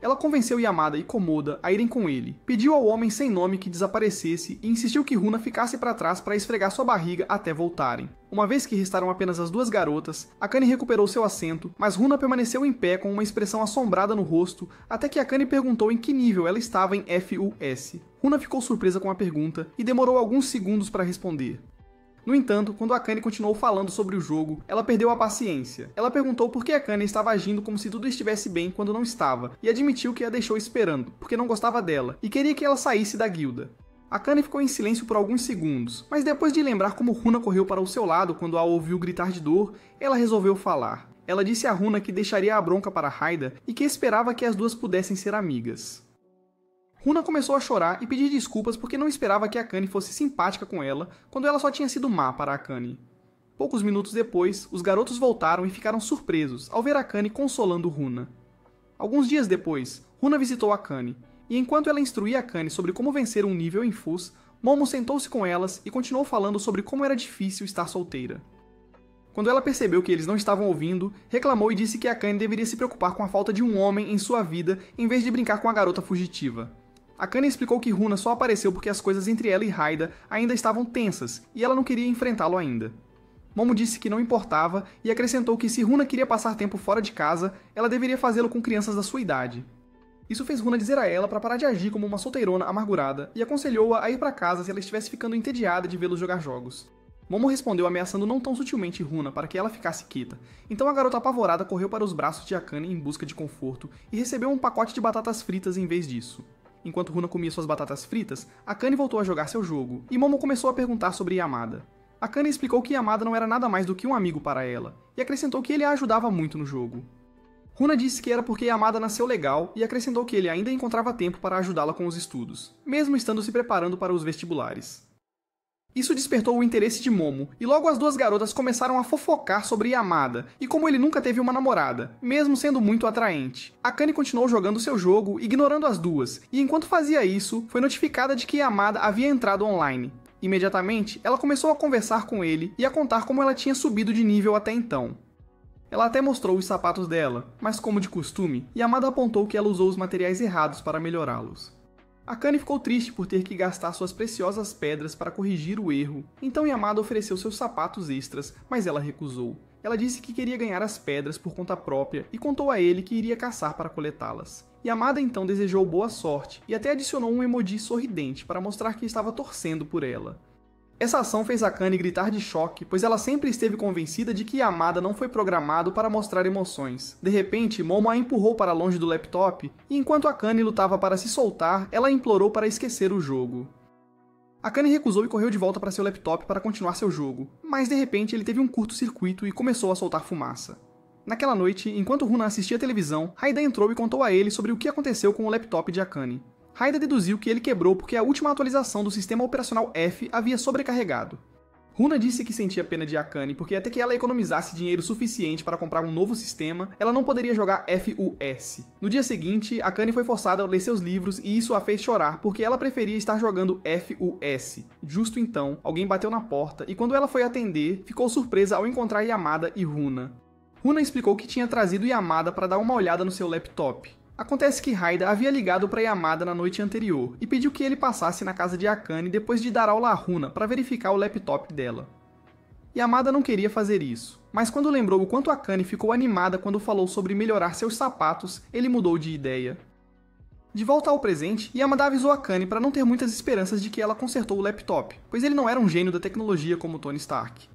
Ela convenceu Yamada e Komoda a irem com ele, pediu ao homem sem nome que desaparecesse e insistiu que Runa ficasse para trás para esfregar sua barriga até voltarem. Uma vez que restaram apenas as duas garotas, Akane recuperou seu assento, mas Runa permaneceu em pé com uma expressão assombrada no rosto, até que Akane perguntou em que nível ela estava em FUS. Runa ficou surpresa com a pergunta e demorou alguns segundos para responder. No entanto, quando Akane continuou falando sobre o jogo, ela perdeu a paciência. Ela perguntou por que Akane estava agindo como se tudo estivesse bem quando não estava, e admitiu que a deixou esperando, porque não gostava dela, e queria que ela saísse da guilda. Akane ficou em silêncio por alguns segundos, mas depois de lembrar como Runa correu para o seu lado quando a ouviu gritar de dor, ela resolveu falar. Ela disse a Runa que deixaria a bronca para Haida e que esperava que as duas pudessem ser amigas. Runa começou a chorar e pedir desculpas porque não esperava que Akane fosse simpática com ela, quando ela só tinha sido má para Akane. Poucos minutos depois, os garotos voltaram e ficaram surpresos ao ver Akane consolando Runa. Alguns dias depois, Runa visitou Akane, e enquanto ela instruía Akane sobre como vencer um nível em FUS, Momo sentou-se com elas e continuou falando sobre como era difícil estar solteira. Quando ela percebeu que eles não estavam ouvindo, reclamou e disse que Akane deveria se preocupar com a falta de um homem em sua vida em vez de brincar com a garota fugitiva. Akane explicou que Runa só apareceu porque as coisas entre ela e Haida ainda estavam tensas e ela não queria enfrentá-lo ainda. Momo disse que não importava e acrescentou que se Runa queria passar tempo fora de casa, ela deveria fazê-lo com crianças da sua idade. Isso fez Runa dizer a ela para parar de agir como uma solteirona amargurada e aconselhou-a a ir para casa se ela estivesse ficando entediada de vê-los jogar jogos. Momo respondeu ameaçando não tão sutilmente Runa para que ela ficasse quieta, então a garota apavorada correu para os braços de Akane em busca de conforto e recebeu um pacote de batatas fritas em vez disso. Enquanto Runa comia suas batatas fritas, Akane voltou a jogar seu jogo, e Momo começou a perguntar sobre Yamada. Akane explicou que Yamada não era nada mais do que um amigo para ela, e acrescentou que ele a ajudava muito no jogo. Runa disse que era porque Yamada nasceu legal, e acrescentou que ele ainda encontrava tempo para ajudá-la com os estudos, mesmo estando se preparando para os vestibulares. Isso despertou o interesse de Momo, e logo as duas garotas começaram a fofocar sobre Yamada, e como ele nunca teve uma namorada, mesmo sendo muito atraente. Akane continuou jogando seu jogo, ignorando as duas, e enquanto fazia isso, foi notificada de que Yamada havia entrado online. Imediatamente, ela começou a conversar com ele e a contar como ela tinha subido de nível até então. Ela até mostrou os sapatos dela, mas como de costume, Yamada apontou que ela usou os materiais errados para melhorá-los. Akane ficou triste por ter que gastar suas preciosas pedras para corrigir o erro, então Yamada ofereceu seus sapatos extras, mas ela recusou. Ela disse que queria ganhar as pedras por conta própria e contou a ele que iria caçar para coletá-las. Yamada então desejou boa sorte e até adicionou um emoji sorridente para mostrar que estava torcendo por ela. Essa ação fez Akane gritar de choque, pois ela sempre esteve convencida de que Yamada não foi programado para mostrar emoções. De repente, Momo a empurrou para longe do laptop, e enquanto Akane lutava para se soltar, ela implorou para esquecer o jogo. Akane recusou e correu de volta para seu laptop para continuar seu jogo, mas de repente ele teve um curto-circuito e começou a soltar fumaça. Naquela noite, enquanto Runa assistia a televisão, Haida entrou e contou a ele sobre o que aconteceu com o laptop de Akane. Haida deduziu que ele quebrou porque a última atualização do sistema operacional F havia sobrecarregado. Runa disse que sentia pena de Akane porque até que ela economizasse dinheiro suficiente para comprar um novo sistema, ela não poderia jogar FUS. No dia seguinte, Akane foi forçada a ler seus livros e isso a fez chorar porque ela preferia estar jogando FUS. Justo então, alguém bateu na porta e quando ela foi atender, ficou surpresa ao encontrar Yamada e Runa. Runa explicou que tinha trazido Yamada para dar uma olhada no seu laptop. Acontece que Haida havia ligado para Yamada na noite anterior e pediu que ele passasse na casa de Akane depois de dar aula a Runa para verificar o laptop dela. Yamada não queria fazer isso, mas quando lembrou o quanto Akane ficou animada quando falou sobre melhorar seus sapatos, ele mudou de ideia. De volta ao presente, Yamada avisou Akane para não ter muitas esperanças de que ela consertou o laptop, pois ele não era um gênio da tecnologia como Tony Stark.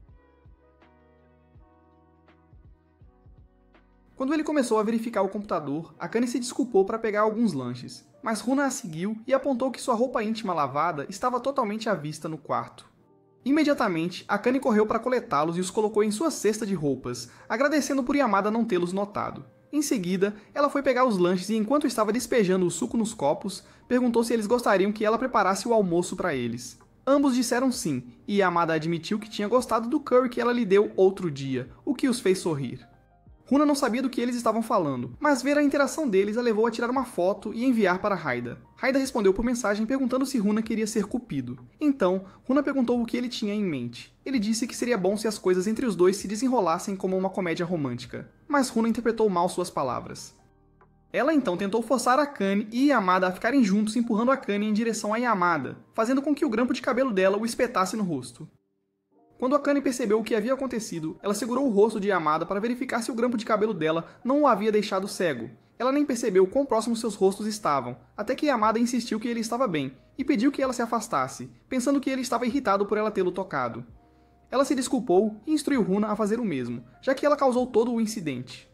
Quando ele começou a verificar o computador, Akane se desculpou para pegar alguns lanches, mas Runa a seguiu e apontou que sua roupa íntima lavada estava totalmente à vista no quarto. Imediatamente, Akane correu para coletá-los e os colocou em sua cesta de roupas, agradecendo por Yamada não tê-los notado. Em seguida, ela foi pegar os lanches e enquanto estava despejando o suco nos copos, perguntou se eles gostariam que ela preparasse o almoço para eles. Ambos disseram sim, e Yamada admitiu que tinha gostado do curry que ela lhe deu outro dia, o que os fez sorrir. Runa não sabia do que eles estavam falando, mas ver a interação deles a levou a tirar uma foto e enviar para Haida. Haida respondeu por mensagem perguntando se Runa queria ser Cupido. Então, Runa perguntou o que ele tinha em mente. Ele disse que seria bom se as coisas entre os dois se desenrolassem como uma comédia romântica, mas Runa interpretou mal suas palavras. Ela então tentou forçar Akane e Yamada a ficarem juntos empurrando Akane em direção a Yamada, fazendo com que o grampo de cabelo dela o espetasse no rosto. Quando Akane percebeu o que havia acontecido, ela segurou o rosto de Yamada para verificar se o grampo de cabelo dela não o havia deixado cego. Ela nem percebeu quão próximos seus rostos estavam, até que Yamada insistiu que ele estava bem, e pediu que ela se afastasse, pensando que ele estava irritado por ela tê-lo tocado. Ela se desculpou e instruiu Runa a fazer o mesmo, já que ela causou todo o incidente.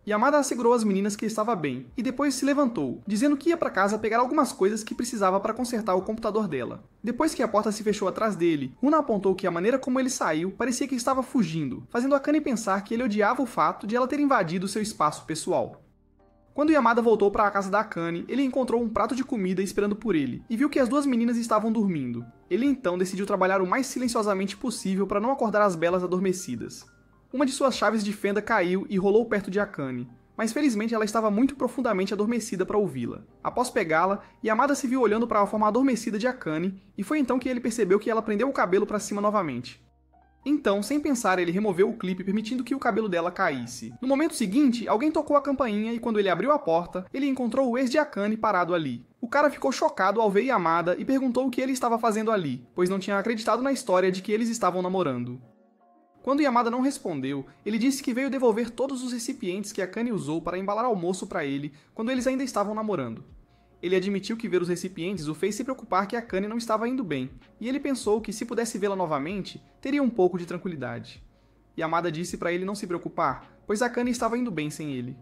Yamada assegurou às meninas que estava bem, e depois se levantou, dizendo que ia para casa pegar algumas coisas que precisava para consertar o computador dela. Depois que a porta se fechou atrás dele, Runa apontou que a maneira como ele saiu parecia que estava fugindo, fazendo Akane pensar que ele odiava o fato de ela ter invadido seu espaço pessoal. Quando Yamada voltou para a casa da Akane, ele encontrou um prato de comida esperando por ele, e viu que as duas meninas estavam dormindo. Ele então decidiu trabalhar o mais silenciosamente possível para não acordar as belas adormecidas. Uma de suas chaves de fenda caiu e rolou perto de Akane, mas felizmente ela estava muito profundamente adormecida para ouvi-la. Após pegá-la, Yamada se viu olhando para a forma adormecida de Akane, e foi então que ele percebeu que ela prendeu o cabelo para cima novamente. Então, sem pensar, ele removeu o clipe permitindo que o cabelo dela caísse. No momento seguinte, alguém tocou a campainha e quando ele abriu a porta, ele encontrou o ex de Akane parado ali. O cara ficou chocado ao ver Yamada e perguntou o que ele estava fazendo ali, pois não tinha acreditado na história de que eles estavam namorando. Quando Yamada não respondeu, ele disse que veio devolver todos os recipientes que Akane usou para embalar almoço para ele quando eles ainda estavam namorando. Ele admitiu que ver os recipientes o fez se preocupar que Akane não estava indo bem, e ele pensou que se pudesse vê-la novamente, teria um pouco de tranquilidade. Yamada disse para ele não se preocupar, pois Akane estava indo bem sem ele.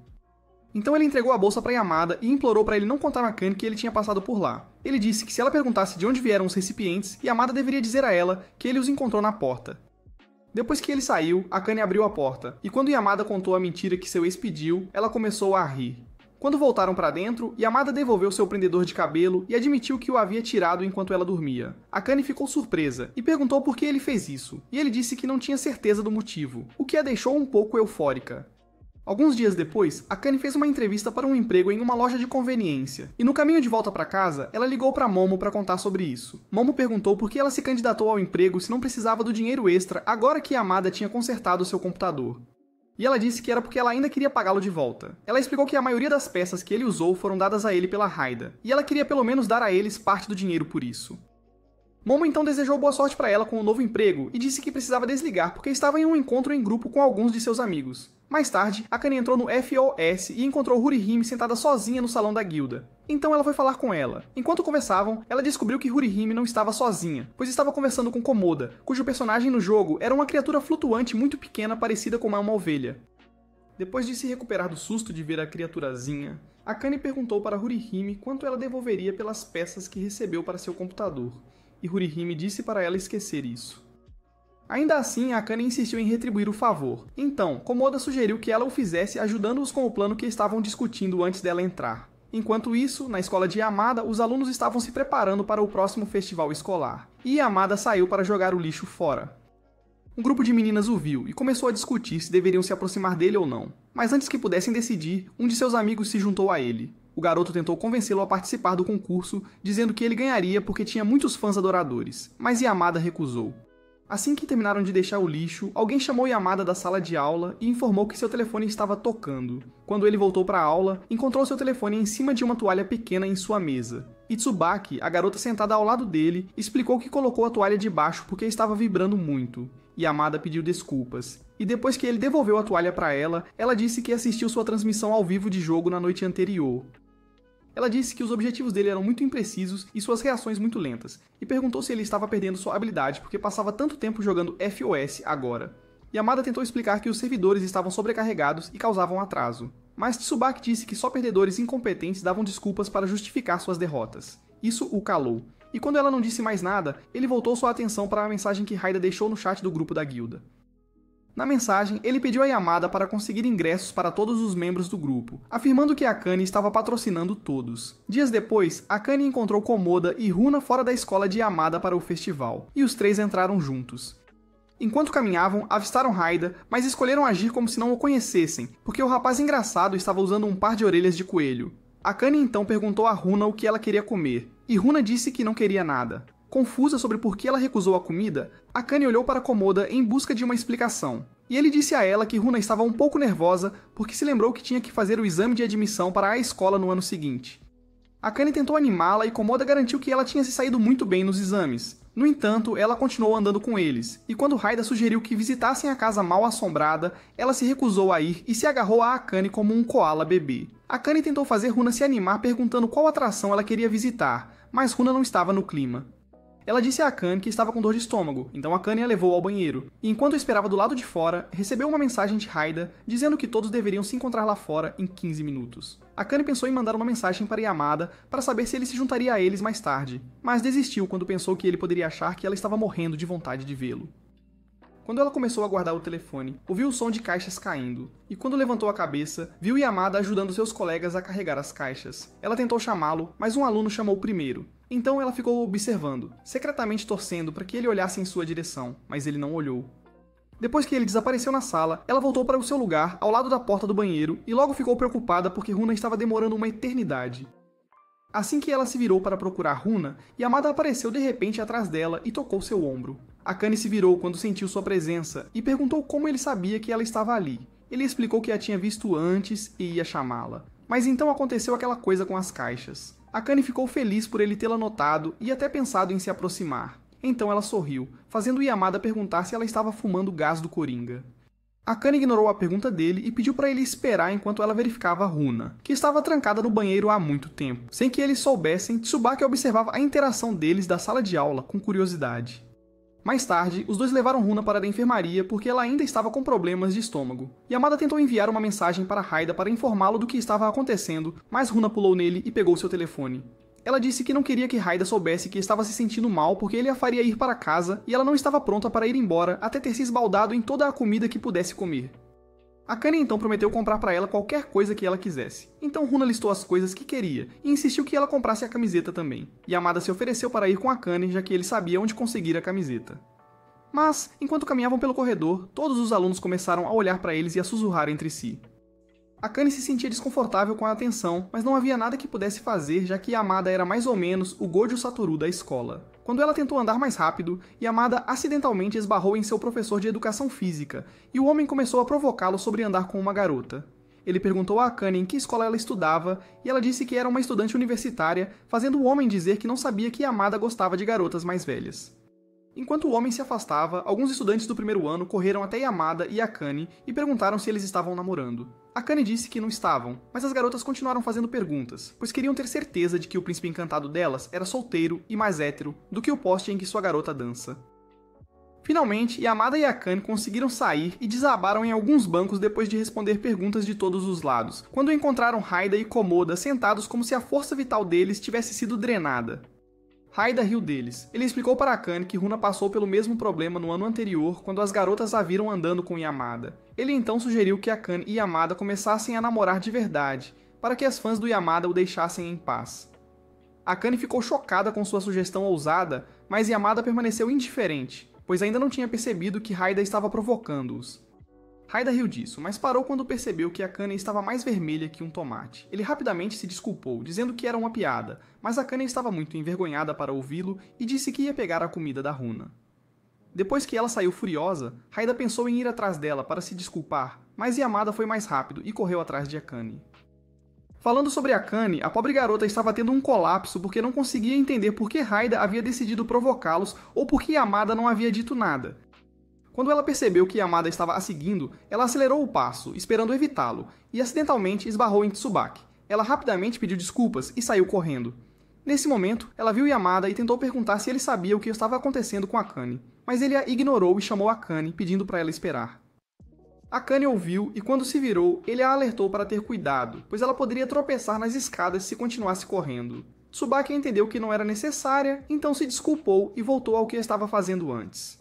Então ele entregou a bolsa para Yamada e implorou para ele não contar a Akane que ele tinha passado por lá. Ele disse que se ela perguntasse de onde vieram os recipientes, Yamada deveria dizer a ela que ele os encontrou na porta. Depois que ele saiu, Akane abriu a porta, e quando Yamada contou a mentira que seu ex pediu, ela começou a rir. Quando voltaram para dentro, Yamada devolveu seu prendedor de cabelo e admitiu que o havia tirado enquanto ela dormia. Akane ficou surpresa e perguntou por que ele fez isso, e ele disse que não tinha certeza do motivo, o que a deixou um pouco eufórica. Alguns dias depois, Akane fez uma entrevista para um emprego em uma loja de conveniência, e no caminho de volta para casa, ela ligou para Momo para contar sobre isso. Momo perguntou por que ela se candidatou ao emprego se não precisava do dinheiro extra agora que Yamada tinha consertado seu computador. E ela disse que era porque ela ainda queria pagá-lo de volta. Ela explicou que a maioria das peças que ele usou foram dadas a ele pela Haida, e ela queria pelo menos dar a eles parte do dinheiro por isso. Momo então desejou boa sorte para ela com o novo emprego e disse que precisava desligar porque estava em um encontro em grupo com alguns de seus amigos. Mais tarde, Akane entrou no FOS e encontrou Hurihime sentada sozinha no salão da guilda. Então ela foi falar com ela. Enquanto conversavam, ela descobriu que Hurihime não estava sozinha, pois estava conversando com Komoda, cujo personagem no jogo era uma criatura flutuante muito pequena parecida com uma ovelha. Depois de se recuperar do susto de ver a criaturazinha, Akane perguntou para Hurihime quanto ela devolveria pelas peças que recebeu para seu computador, e Hurihime disse para ela esquecer isso. Ainda assim, Akane insistiu em retribuir o favor. Então, Komoda sugeriu que ela o fizesse ajudando-os com o plano que estavam discutindo antes dela entrar. Enquanto isso, na escola de Yamada, os alunos estavam se preparando para o próximo festival escolar, e Yamada saiu para jogar o lixo fora. Um grupo de meninas o viu e começou a discutir se deveriam se aproximar dele ou não. Mas antes que pudessem decidir, um de seus amigos se juntou a ele. O garoto tentou convencê-lo a participar do concurso, dizendo que ele ganharia porque tinha muitos fãs adoradores, mas Yamada recusou. Assim que terminaram de deixar o lixo, alguém chamou Yamada da sala de aula e informou que seu telefone estava tocando. Quando ele voltou para a aula, encontrou seu telefone em cima de uma toalha pequena em sua mesa. E Tsubaki, a garota sentada ao lado dele, explicou que colocou a toalha debaixo porque estava vibrando muito. Yamada pediu desculpas. E depois que ele devolveu a toalha para ela, ela disse que assistiu sua transmissão ao vivo de jogo na noite anterior. Ela disse que os objetivos dele eram muito imprecisos e suas reações muito lentas, e perguntou se ele estava perdendo sua habilidade porque passava tanto tempo jogando FOS agora. Yamada tentou explicar que os servidores estavam sobrecarregados e causavam atraso, mas Tsubaki disse que só perdedores incompetentes davam desculpas para justificar suas derrotas. Isso o calou, e quando ela não disse mais nada, ele voltou sua atenção para a mensagem que Haida deixou no chat do grupo da guilda. Na mensagem, ele pediu a Yamada para conseguir ingressos para todos os membros do grupo, afirmando que Akane estava patrocinando todos. Dias depois, Akane encontrou Komoda e Runa fora da escola de Yamada para o festival, e os três entraram juntos. Enquanto caminhavam, avistaram Haida, mas escolheram agir como se não o conhecessem, porque o rapaz engraçado estava usando um par de orelhas de coelho. Akane então perguntou a Runa o que ela queria comer, e Runa disse que não queria nada. Confusa sobre por que ela recusou a comida, Akane olhou para Komoda em busca de uma explicação. E ele disse a ela que Runa estava um pouco nervosa porque se lembrou que tinha que fazer o exame de admissão para a escola no ano seguinte. Akane tentou animá-la e Komoda garantiu que ela tinha se saído muito bem nos exames. No entanto, ela continuou andando com eles, e quando Haida sugeriu que visitassem a casa mal assombrada, ela se recusou a ir e se agarrou a Akane como um koala bebê. Akane tentou fazer Runa se animar perguntando qual atração ela queria visitar, mas Runa não estava no clima. Ela disse a Akane que estava com dor de estômago, então Akane a levou ao banheiro, e enquanto esperava do lado de fora, recebeu uma mensagem de Haida dizendo que todos deveriam se encontrar lá fora em 15 minutos. Akane pensou em mandar uma mensagem para Yamada para saber se ele se juntaria a eles mais tarde, mas desistiu quando pensou que ele poderia achar que ela estava morrendo de vontade de vê-lo. Quando ela começou a guardar o telefone, ouviu o som de caixas caindo, e quando levantou a cabeça, viu Yamada ajudando seus colegas a carregar as caixas. Ela tentou chamá-lo, mas um aluno chamou primeiro. Então ela ficou observando, secretamente torcendo para que ele olhasse em sua direção, mas ele não olhou. Depois que ele desapareceu na sala, ela voltou para o seu lugar, ao lado da porta do banheiro, e logo ficou preocupada porque Runa estava demorando uma eternidade. Assim que ela se virou para procurar Runa, Yamada apareceu de repente atrás dela e tocou seu ombro. Akane se virou quando sentiu sua presença e perguntou como ele sabia que ela estava ali. Ele explicou que a tinha visto antes e ia chamá-la. Mas então aconteceu aquela coisa com as caixas. Akane ficou feliz por ele tê-la notado e até pensado em se aproximar. Então ela sorriu, fazendo Yamada perguntar se ela estava fumando o gás do Coringa. Akane ignorou a pergunta dele e pediu para ele esperar enquanto ela verificava Runa, que estava trancada no banheiro há muito tempo. Sem que eles soubessem, Tsubaki observava a interação deles da sala de aula com curiosidade. Mais tarde, os dois levaram Runa para a enfermaria porque ela ainda estava com problemas de estômago. Yamada tentou enviar uma mensagem para Haida para informá-lo do que estava acontecendo, mas Runa pulou nele e pegou seu telefone. Ela disse que não queria que Haida soubesse que estava se sentindo mal porque ele a faria ir para casa e ela não estava pronta para ir embora até ter se esbaldado em toda a comida que pudesse comer. Akane então prometeu comprar para ela qualquer coisa que ela quisesse. Então Runa listou as coisas que queria e insistiu que ela comprasse a camiseta também. Yamada se ofereceu para ir com Akane, já que ele sabia onde conseguir a camiseta. Mas, enquanto caminhavam pelo corredor, todos os alunos começaram a olhar para eles e a sussurrar entre si. Akane se sentia desconfortável com a atenção, mas não havia nada que pudesse fazer, já que Yamada era mais ou menos o Gojo Satoru da escola. Quando ela tentou andar mais rápido, Yamada acidentalmente esbarrou em seu professor de educação física, e o homem começou a provocá-lo sobre andar com uma garota. Ele perguntou a Akane em que escola ela estudava, e ela disse que era uma estudante universitária, fazendo o homem dizer que não sabia que Yamada gostava de garotas mais velhas. Enquanto o homem se afastava, alguns estudantes do primeiro ano correram até Yamada e Akane e perguntaram se eles estavam namorando. Akane disse que não estavam, mas as garotas continuaram fazendo perguntas, pois queriam ter certeza de que o príncipe encantado delas era solteiro e mais hétero do que o poste em que sua garota dança. Finalmente, Yamada e Akane conseguiram sair e desabaram em alguns bancos depois de responder perguntas de todos os lados, quando encontraram Haida e Komoda sentados como se a força vital deles tivesse sido drenada. Haida riu deles. Ele explicou para Akane que Runa passou pelo mesmo problema no ano anterior, quando as garotas a viram andando com Yamada. Ele então sugeriu que Akane e Yamada começassem a namorar de verdade, para que as fãs do Yamada o deixassem em paz. Akane ficou chocada com sua sugestão ousada, mas Yamada permaneceu indiferente, pois ainda não tinha percebido que Haida estava provocando-os. Haida riu disso, mas parou quando percebeu que Akane estava mais vermelha que um tomate. Ele rapidamente se desculpou, dizendo que era uma piada, mas Akane estava muito envergonhada para ouvi-lo e disse que ia pegar a comida da Runa. Depois que ela saiu furiosa, Haida pensou em ir atrás dela para se desculpar, mas Yamada foi mais rápido e correu atrás de Akane. Falando sobre Akane, a pobre garota estava tendo um colapso porque não conseguia entender por que Haida havia decidido provocá-los ou por que Yamada não havia dito nada. Quando ela percebeu que Yamada estava a seguindo, ela acelerou o passo, esperando evitá-lo, e acidentalmente esbarrou em Tsubaki. Ela rapidamente pediu desculpas e saiu correndo. Nesse momento, ela viu Yamada e tentou perguntar se ele sabia o que estava acontecendo com Akane, mas ele a ignorou e chamou Akane, pedindo para ela esperar. Akane ouviu e quando se virou, ele a alertou para ter cuidado, pois ela poderia tropeçar nas escadas se continuasse correndo. Tsubaki entendeu que não era necessária, então se desculpou e voltou ao que estava fazendo antes.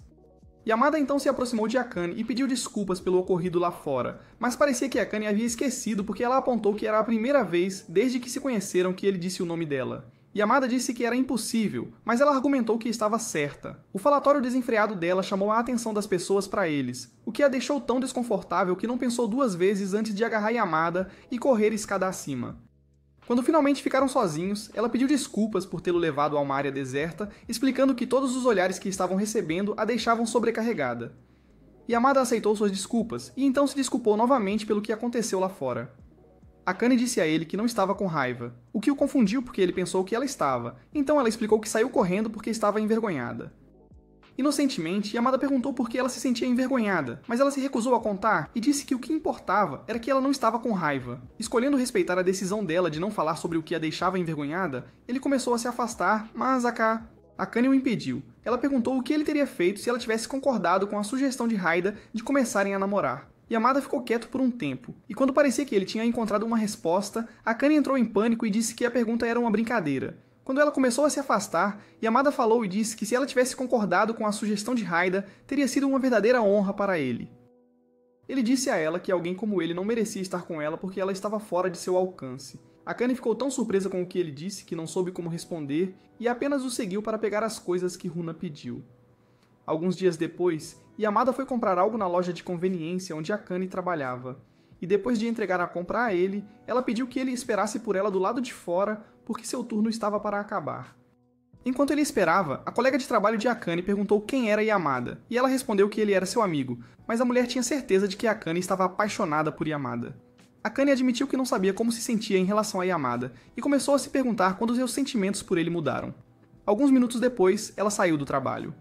Yamada então se aproximou de Akane e pediu desculpas pelo ocorrido lá fora, mas parecia que Akane havia esquecido porque ela apontou que era a primeira vez desde que se conheceram que ele disse o nome dela. Yamada disse que era impossível, mas ela argumentou que estava certa. O falatório desenfreado dela chamou a atenção das pessoas para eles, o que a deixou tão desconfortável que não pensou duas vezes antes de agarrar Yamada e correr escada acima. Quando finalmente ficaram sozinhos, ela pediu desculpas por tê-lo levado a uma área deserta, explicando que todos os olhares que estavam recebendo a deixavam sobrecarregada. Yamada aceitou suas desculpas e então se desculpou novamente pelo que aconteceu lá fora. Akane disse a ele que não estava com raiva, o que o confundiu porque ele pensou que ela estava, então ela explicou que saiu correndo porque estava envergonhada. Inocentemente, Yamada perguntou por que ela se sentia envergonhada, mas ela se recusou a contar e disse que o que importava era que ela não estava com raiva. Escolhendo respeitar a decisão dela de não falar sobre o que a deixava envergonhada, ele começou a se afastar, mas Akane o impediu. Ela perguntou o que ele teria feito se ela tivesse concordado com a sugestão de Haida de começarem a namorar. Yamada ficou quieto por um tempo, e quando parecia que ele tinha encontrado uma resposta, Akane entrou em pânico e disse que a pergunta era uma brincadeira. Quando ela começou a se afastar, Yamada falou e disse que se ela tivesse concordado com a sugestão de Haida, teria sido uma verdadeira honra para ele. Ele disse a ela que alguém como ele não merecia estar com ela porque ela estava fora de seu alcance. Akane ficou tão surpresa com o que ele disse que não soube como responder e apenas o seguiu para pegar as coisas que Runa pediu. Alguns dias depois, Yamada foi comprar algo na loja de conveniência onde Akane trabalhava. E depois de entregar a compra a ele, ela pediu que ele esperasse por ela do lado de fora porque seu turno estava para acabar. Enquanto ele esperava, a colega de trabalho de Akane perguntou quem era Yamada, e ela respondeu que ele era seu amigo, mas a mulher tinha certeza de que Akane estava apaixonada por Yamada. Akane admitiu que não sabia como se sentia em relação a Yamada, e começou a se perguntar quando seus sentimentos por ele mudaram. Alguns minutos depois, ela saiu do trabalho.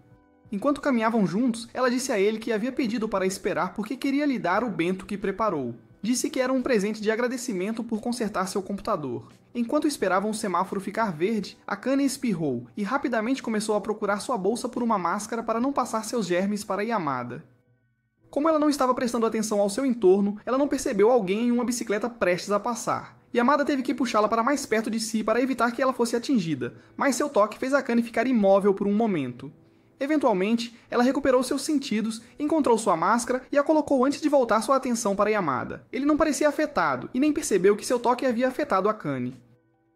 Enquanto caminhavam juntos, ela disse a ele que havia pedido para esperar porque queria lhe dar o bento que preparou. Disse que era um presente de agradecimento por consertar seu computador. Enquanto esperavam o semáforo ficar verde, Akane espirrou e rapidamente começou a procurar sua bolsa por uma máscara para não passar seus germes para Yamada. Como ela não estava prestando atenção ao seu entorno, ela não percebeu alguém em uma bicicleta prestes a passar. Yamada teve que puxá-la para mais perto de si para evitar que ela fosse atingida, mas seu toque fez Akane ficar imóvel por um momento. Eventualmente, ela recuperou seus sentidos, encontrou sua máscara e a colocou antes de voltar sua atenção para Yamada. Ele não parecia afetado e nem percebeu que seu toque havia afetado Akane.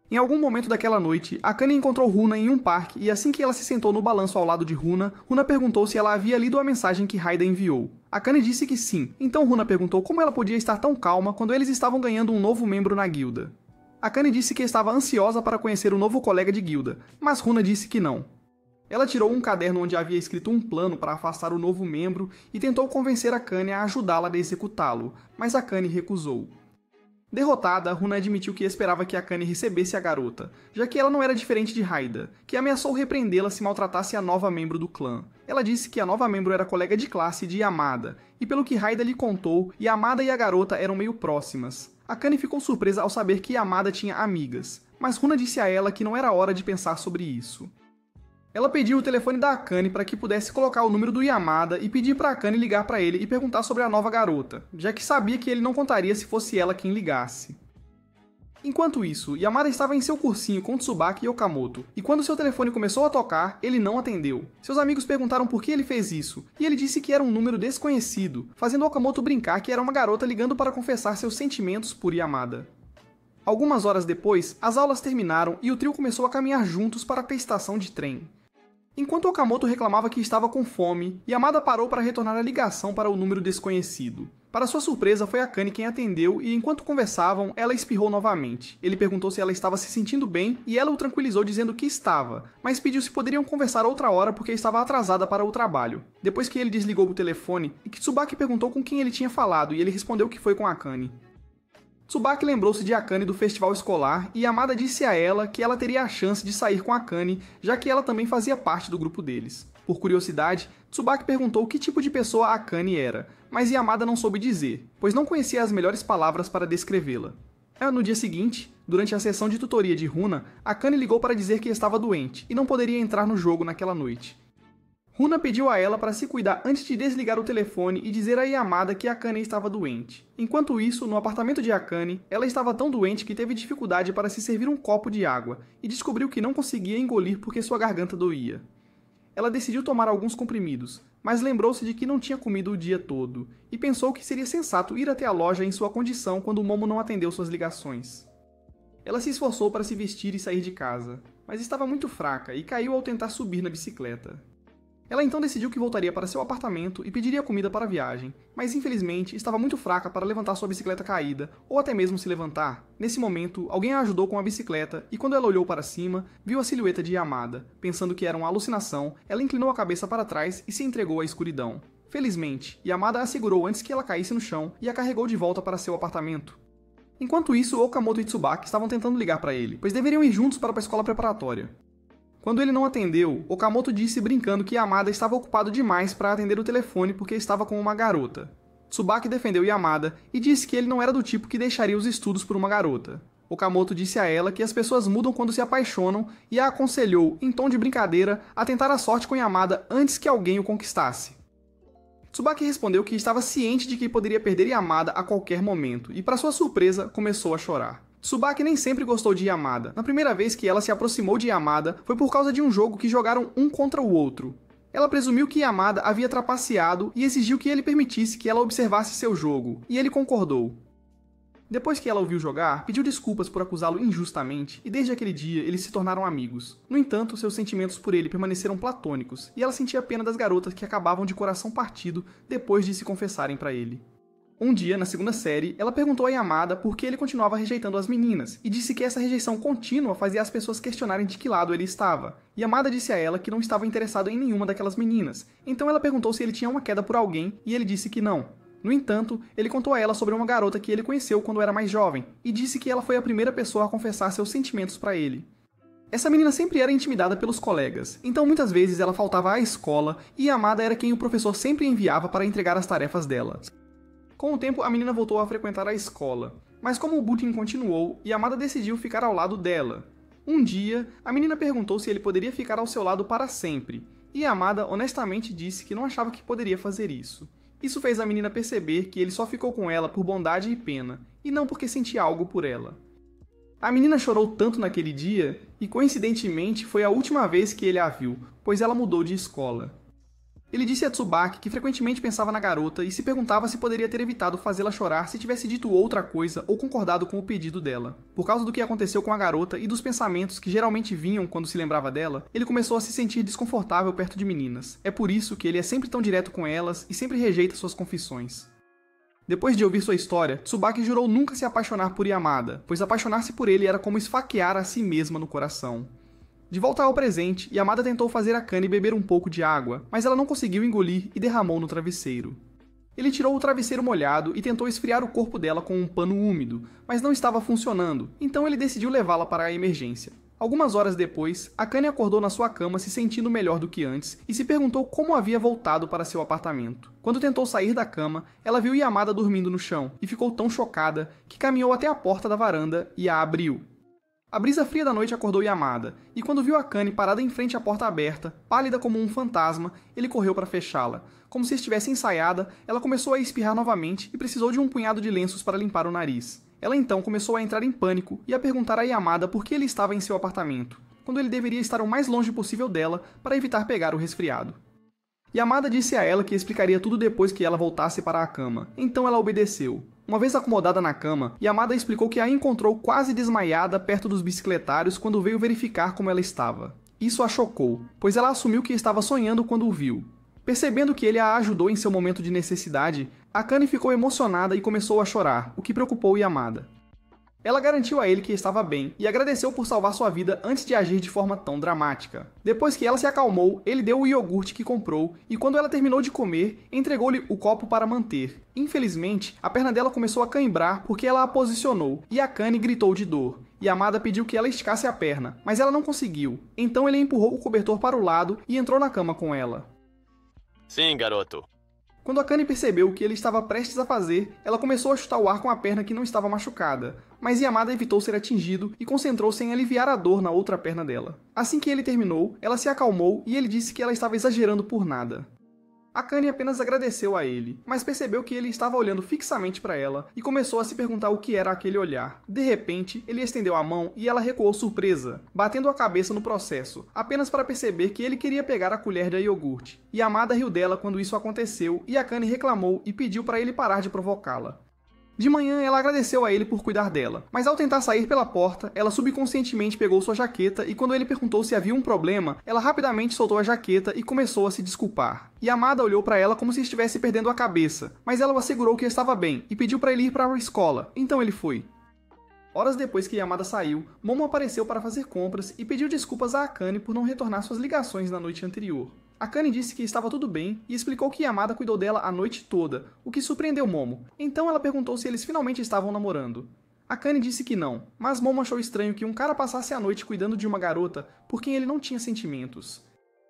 Em algum momento daquela noite, Akane encontrou Runa em um parque e assim que ela se sentou no balanço ao lado de Runa, Runa perguntou se ela havia lido a mensagem que Haida enviou. Akane disse que sim, então Runa perguntou como ela podia estar tão calma quando eles estavam ganhando um novo membro na guilda. Akane disse que estava ansiosa para conhecer o novo colega de guilda, mas Runa disse que não. Ela tirou um caderno onde havia escrito um plano para afastar o novo membro e tentou convencer Akane a ajudá-la a executá-lo, mas Akane recusou. Derrotada, Runa admitiu que esperava que Akane recebesse a garota, já que ela não era diferente de Haida, que ameaçou repreendê-la se maltratasse a nova membro do clã. Ela disse que a nova membro era colega de classe de Yamada, e pelo que Haida lhe contou, Yamada e a garota eram meio próximas. Akane ficou surpresa ao saber que Yamada tinha amigas, mas Runa disse a ela que não era hora de pensar sobre isso. Ela pediu o telefone da Akane para que pudesse colocar o número do Yamada e pedir para Akane ligar para ele e perguntar sobre a nova garota, já que sabia que ele não contaria se fosse ela quem ligasse. Enquanto isso, Yamada estava em seu cursinho com Tsubaki e Okamoto, e quando seu telefone começou a tocar, ele não atendeu. Seus amigos perguntaram por que ele fez isso, e ele disse que era um número desconhecido, fazendo Okamoto brincar que era uma garota ligando para confessar seus sentimentos por Yamada. Algumas horas depois, as aulas terminaram e o trio começou a caminhar juntos para a estação de trem. Enquanto Okamoto reclamava que estava com fome, Yamada parou para retornar a ligação para o número desconhecido. Para sua surpresa, foi Akane quem atendeu e enquanto conversavam, ela espirrou novamente. Ele perguntou se ela estava se sentindo bem e ela o tranquilizou dizendo que estava, mas pediu se poderiam conversar outra hora porque estava atrasada para o trabalho. Depois que ele desligou o telefone, Tsubaki perguntou com quem ele tinha falado e ele respondeu que foi com Akane. Tsubaki lembrou-se de Akane do festival escolar e Yamada disse a ela que ela teria a chance de sair com Akane, já que ela também fazia parte do grupo deles. Por curiosidade, Tsubaki perguntou que tipo de pessoa Akane era, mas Yamada não soube dizer, pois não conhecia as melhores palavras para descrevê-la. No dia seguinte, durante a sessão de tutoria de Runa, Akane ligou para dizer que estava doente e não poderia entrar no jogo naquela noite. Runa pediu a ela para se cuidar antes de desligar o telefone e dizer a Yamada que Akane estava doente. Enquanto isso, no apartamento de Akane, ela estava tão doente que teve dificuldade para se servir um copo de água e descobriu que não conseguia engolir porque sua garganta doía. Ela decidiu tomar alguns comprimidos, mas lembrou-se de que não tinha comido o dia todo, e pensou que seria sensato ir até a loja em sua condição quando o Momo não atendeu suas ligações. Ela se esforçou para se vestir e sair de casa, mas estava muito fraca e caiu ao tentar subir na bicicleta. Ela então decidiu que voltaria para seu apartamento e pediria comida para a viagem, mas infelizmente estava muito fraca para levantar sua bicicleta caída, ou até mesmo se levantar. Nesse momento, alguém a ajudou com a bicicleta e quando ela olhou para cima, viu a silhueta de Yamada. Pensando que era uma alucinação, ela inclinou a cabeça para trás e se entregou à escuridão. Felizmente, Yamada a segurou antes que ela caísse no chão e a carregou de volta para seu apartamento. Enquanto isso, Okamoto e Tsubaki estavam tentando ligar para ele, pois deveriam ir juntos para a escola preparatória. Quando ele não atendeu, Okamoto disse brincando que Yamada estava ocupado demais para atender o telefone porque estava com uma garota. Tsubaki defendeu Yamada e disse que ele não era do tipo que deixaria os estudos por uma garota. Okamoto disse a ela que as pessoas mudam quando se apaixonam e a aconselhou, em tom de brincadeira, a tentar a sorte com Yamada antes que alguém o conquistasse. Tsubaki respondeu que estava ciente de que poderia perder Yamada a qualquer momento, e para sua surpresa, começou a chorar. Tsubaki nem sempre gostou de Yamada. Na primeira vez que ela se aproximou de Yamada, foi por causa de um jogo que jogaram um contra o outro. Ela presumiu que Yamada havia trapaceado e exigiu que ele permitisse que ela observasse seu jogo, e ele concordou. Depois que ela o viu jogar, pediu desculpas por acusá-lo injustamente, e desde aquele dia eles se tornaram amigos. No entanto, seus sentimentos por ele permaneceram platônicos, e ela sentia pena das garotas que acabavam de coração partido depois de se confessarem para ele. Um dia, na segunda série, ela perguntou a Yamada por que ele continuava rejeitando as meninas, e disse que essa rejeição contínua fazia as pessoas questionarem de que lado ele estava. Yamada disse a ela que não estava interessado em nenhuma daquelas meninas, então ela perguntou se ele tinha uma queda por alguém, e ele disse que não. No entanto, ele contou a ela sobre uma garota que ele conheceu quando era mais jovem, e disse que ela foi a primeira pessoa a confessar seus sentimentos para ele. Essa menina sempre era intimidada pelos colegas, então muitas vezes ela faltava à escola, e Yamada era quem o professor sempre enviava para entregar as tarefas dela. Com o tempo, a menina voltou a frequentar a escola, mas como o bullying continuou, Yamada decidiu ficar ao lado dela. Um dia, a menina perguntou se ele poderia ficar ao seu lado para sempre, e Yamada honestamente disse que não achava que poderia fazer isso. Isso fez a menina perceber que ele só ficou com ela por bondade e pena, e não porque sentia algo por ela. A menina chorou tanto naquele dia, e coincidentemente foi a última vez que ele a viu, pois ela mudou de escola. Ele disse a Tsubaki que frequentemente pensava na garota e se perguntava se poderia ter evitado fazê-la chorar se tivesse dito outra coisa ou concordado com o pedido dela. Por causa do que aconteceu com a garota e dos pensamentos que geralmente vinham quando se lembrava dela, ele começou a se sentir desconfortável perto de meninas. É por isso que ele é sempre tão direto com elas e sempre rejeita suas confissões. Depois de ouvir sua história, Tsubaki jurou nunca se apaixonar por Yamada, pois apaixonar-se por ele era como esfaquear a si mesma no coração. De volta ao presente, Yamada tentou fazer Akane beber um pouco de água, mas ela não conseguiu engolir e derramou no travesseiro. Ele tirou o travesseiro molhado e tentou esfriar o corpo dela com um pano úmido, mas não estava funcionando, então ele decidiu levá-la para a emergência. Algumas horas depois, Akane acordou na sua cama se sentindo melhor do que antes e se perguntou como havia voltado para seu apartamento. Quando tentou sair da cama, ela viu Yamada dormindo no chão e ficou tão chocada que caminhou até a porta da varanda e a abriu. A brisa fria da noite acordou Yamada, e quando viu Akane parada em frente à porta aberta, pálida como um fantasma, ele correu para fechá-la. Como se estivesse ensaiada, ela começou a espirrar novamente e precisou de um punhado de lenços para limpar o nariz. Ela então começou a entrar em pânico e a perguntar a Yamada por que ele estava em seu apartamento, quando ele deveria estar o mais longe possível dela para evitar pegar o resfriado. Yamada disse a ela que explicaria tudo depois que ela voltasse para a cama, então ela obedeceu. Uma vez acomodada na cama, Yamada explicou que a encontrou quase desmaiada perto dos bicicletários quando veio verificar como ela estava. Isso a chocou, pois ela assumiu que estava sonhando quando o viu. Percebendo que ele a ajudou em seu momento de necessidade, Akane ficou emocionada e começou a chorar, o que preocupou Yamada. Ela garantiu a ele que estava bem e agradeceu por salvar sua vida antes de agir de forma tão dramática. Depois que ela se acalmou, ele deu o iogurte que comprou e quando ela terminou de comer, entregou-lhe o copo para manter. Infelizmente, a perna dela começou a cãibrar porque ela a posicionou e Akane gritou de dor. Yamada pediu que ela esticasse a perna, mas ela não conseguiu. Então ele empurrou o cobertor para o lado e entrou na cama com ela. Sim, garoto. Quando Akane percebeu o que ele estava prestes a fazer, ela começou a chutar o ar com a perna que não estava machucada, mas Yamada evitou ser atingido e concentrou-se em aliviar a dor na outra perna dela. Assim que ele terminou, ela se acalmou e ele disse que ela estava exagerando por nada. Akane apenas agradeceu a ele, mas percebeu que ele estava olhando fixamente para ela e começou a se perguntar o que era aquele olhar. De repente, ele estendeu a mão e ela recuou surpresa, batendo a cabeça no processo, apenas para perceber que ele queria pegar a colher de iogurte. Yamada riu dela quando isso aconteceu e Akane reclamou e pediu para ele parar de provocá-la. De manhã, ela agradeceu a ele por cuidar dela, mas ao tentar sair pela porta, ela subconscientemente pegou sua jaqueta e quando ele perguntou se havia um problema, ela rapidamente soltou a jaqueta e começou a se desculpar. Yamada olhou para ela como se estivesse perdendo a cabeça, mas ela o assegurou que estava bem e pediu para ele ir para a escola, então ele foi. Horas depois que Yamada saiu, Momo apareceu para fazer compras e pediu desculpas a Akane por não retornar suas ligações na noite anterior. Akane disse que estava tudo bem e explicou que Yamada cuidou dela a noite toda, o que surpreendeu Momo. Então ela perguntou se eles finalmente estavam namorando. Akane disse que não, mas Momo achou estranho que um cara passasse a noite cuidando de uma garota por quem ele não tinha sentimentos.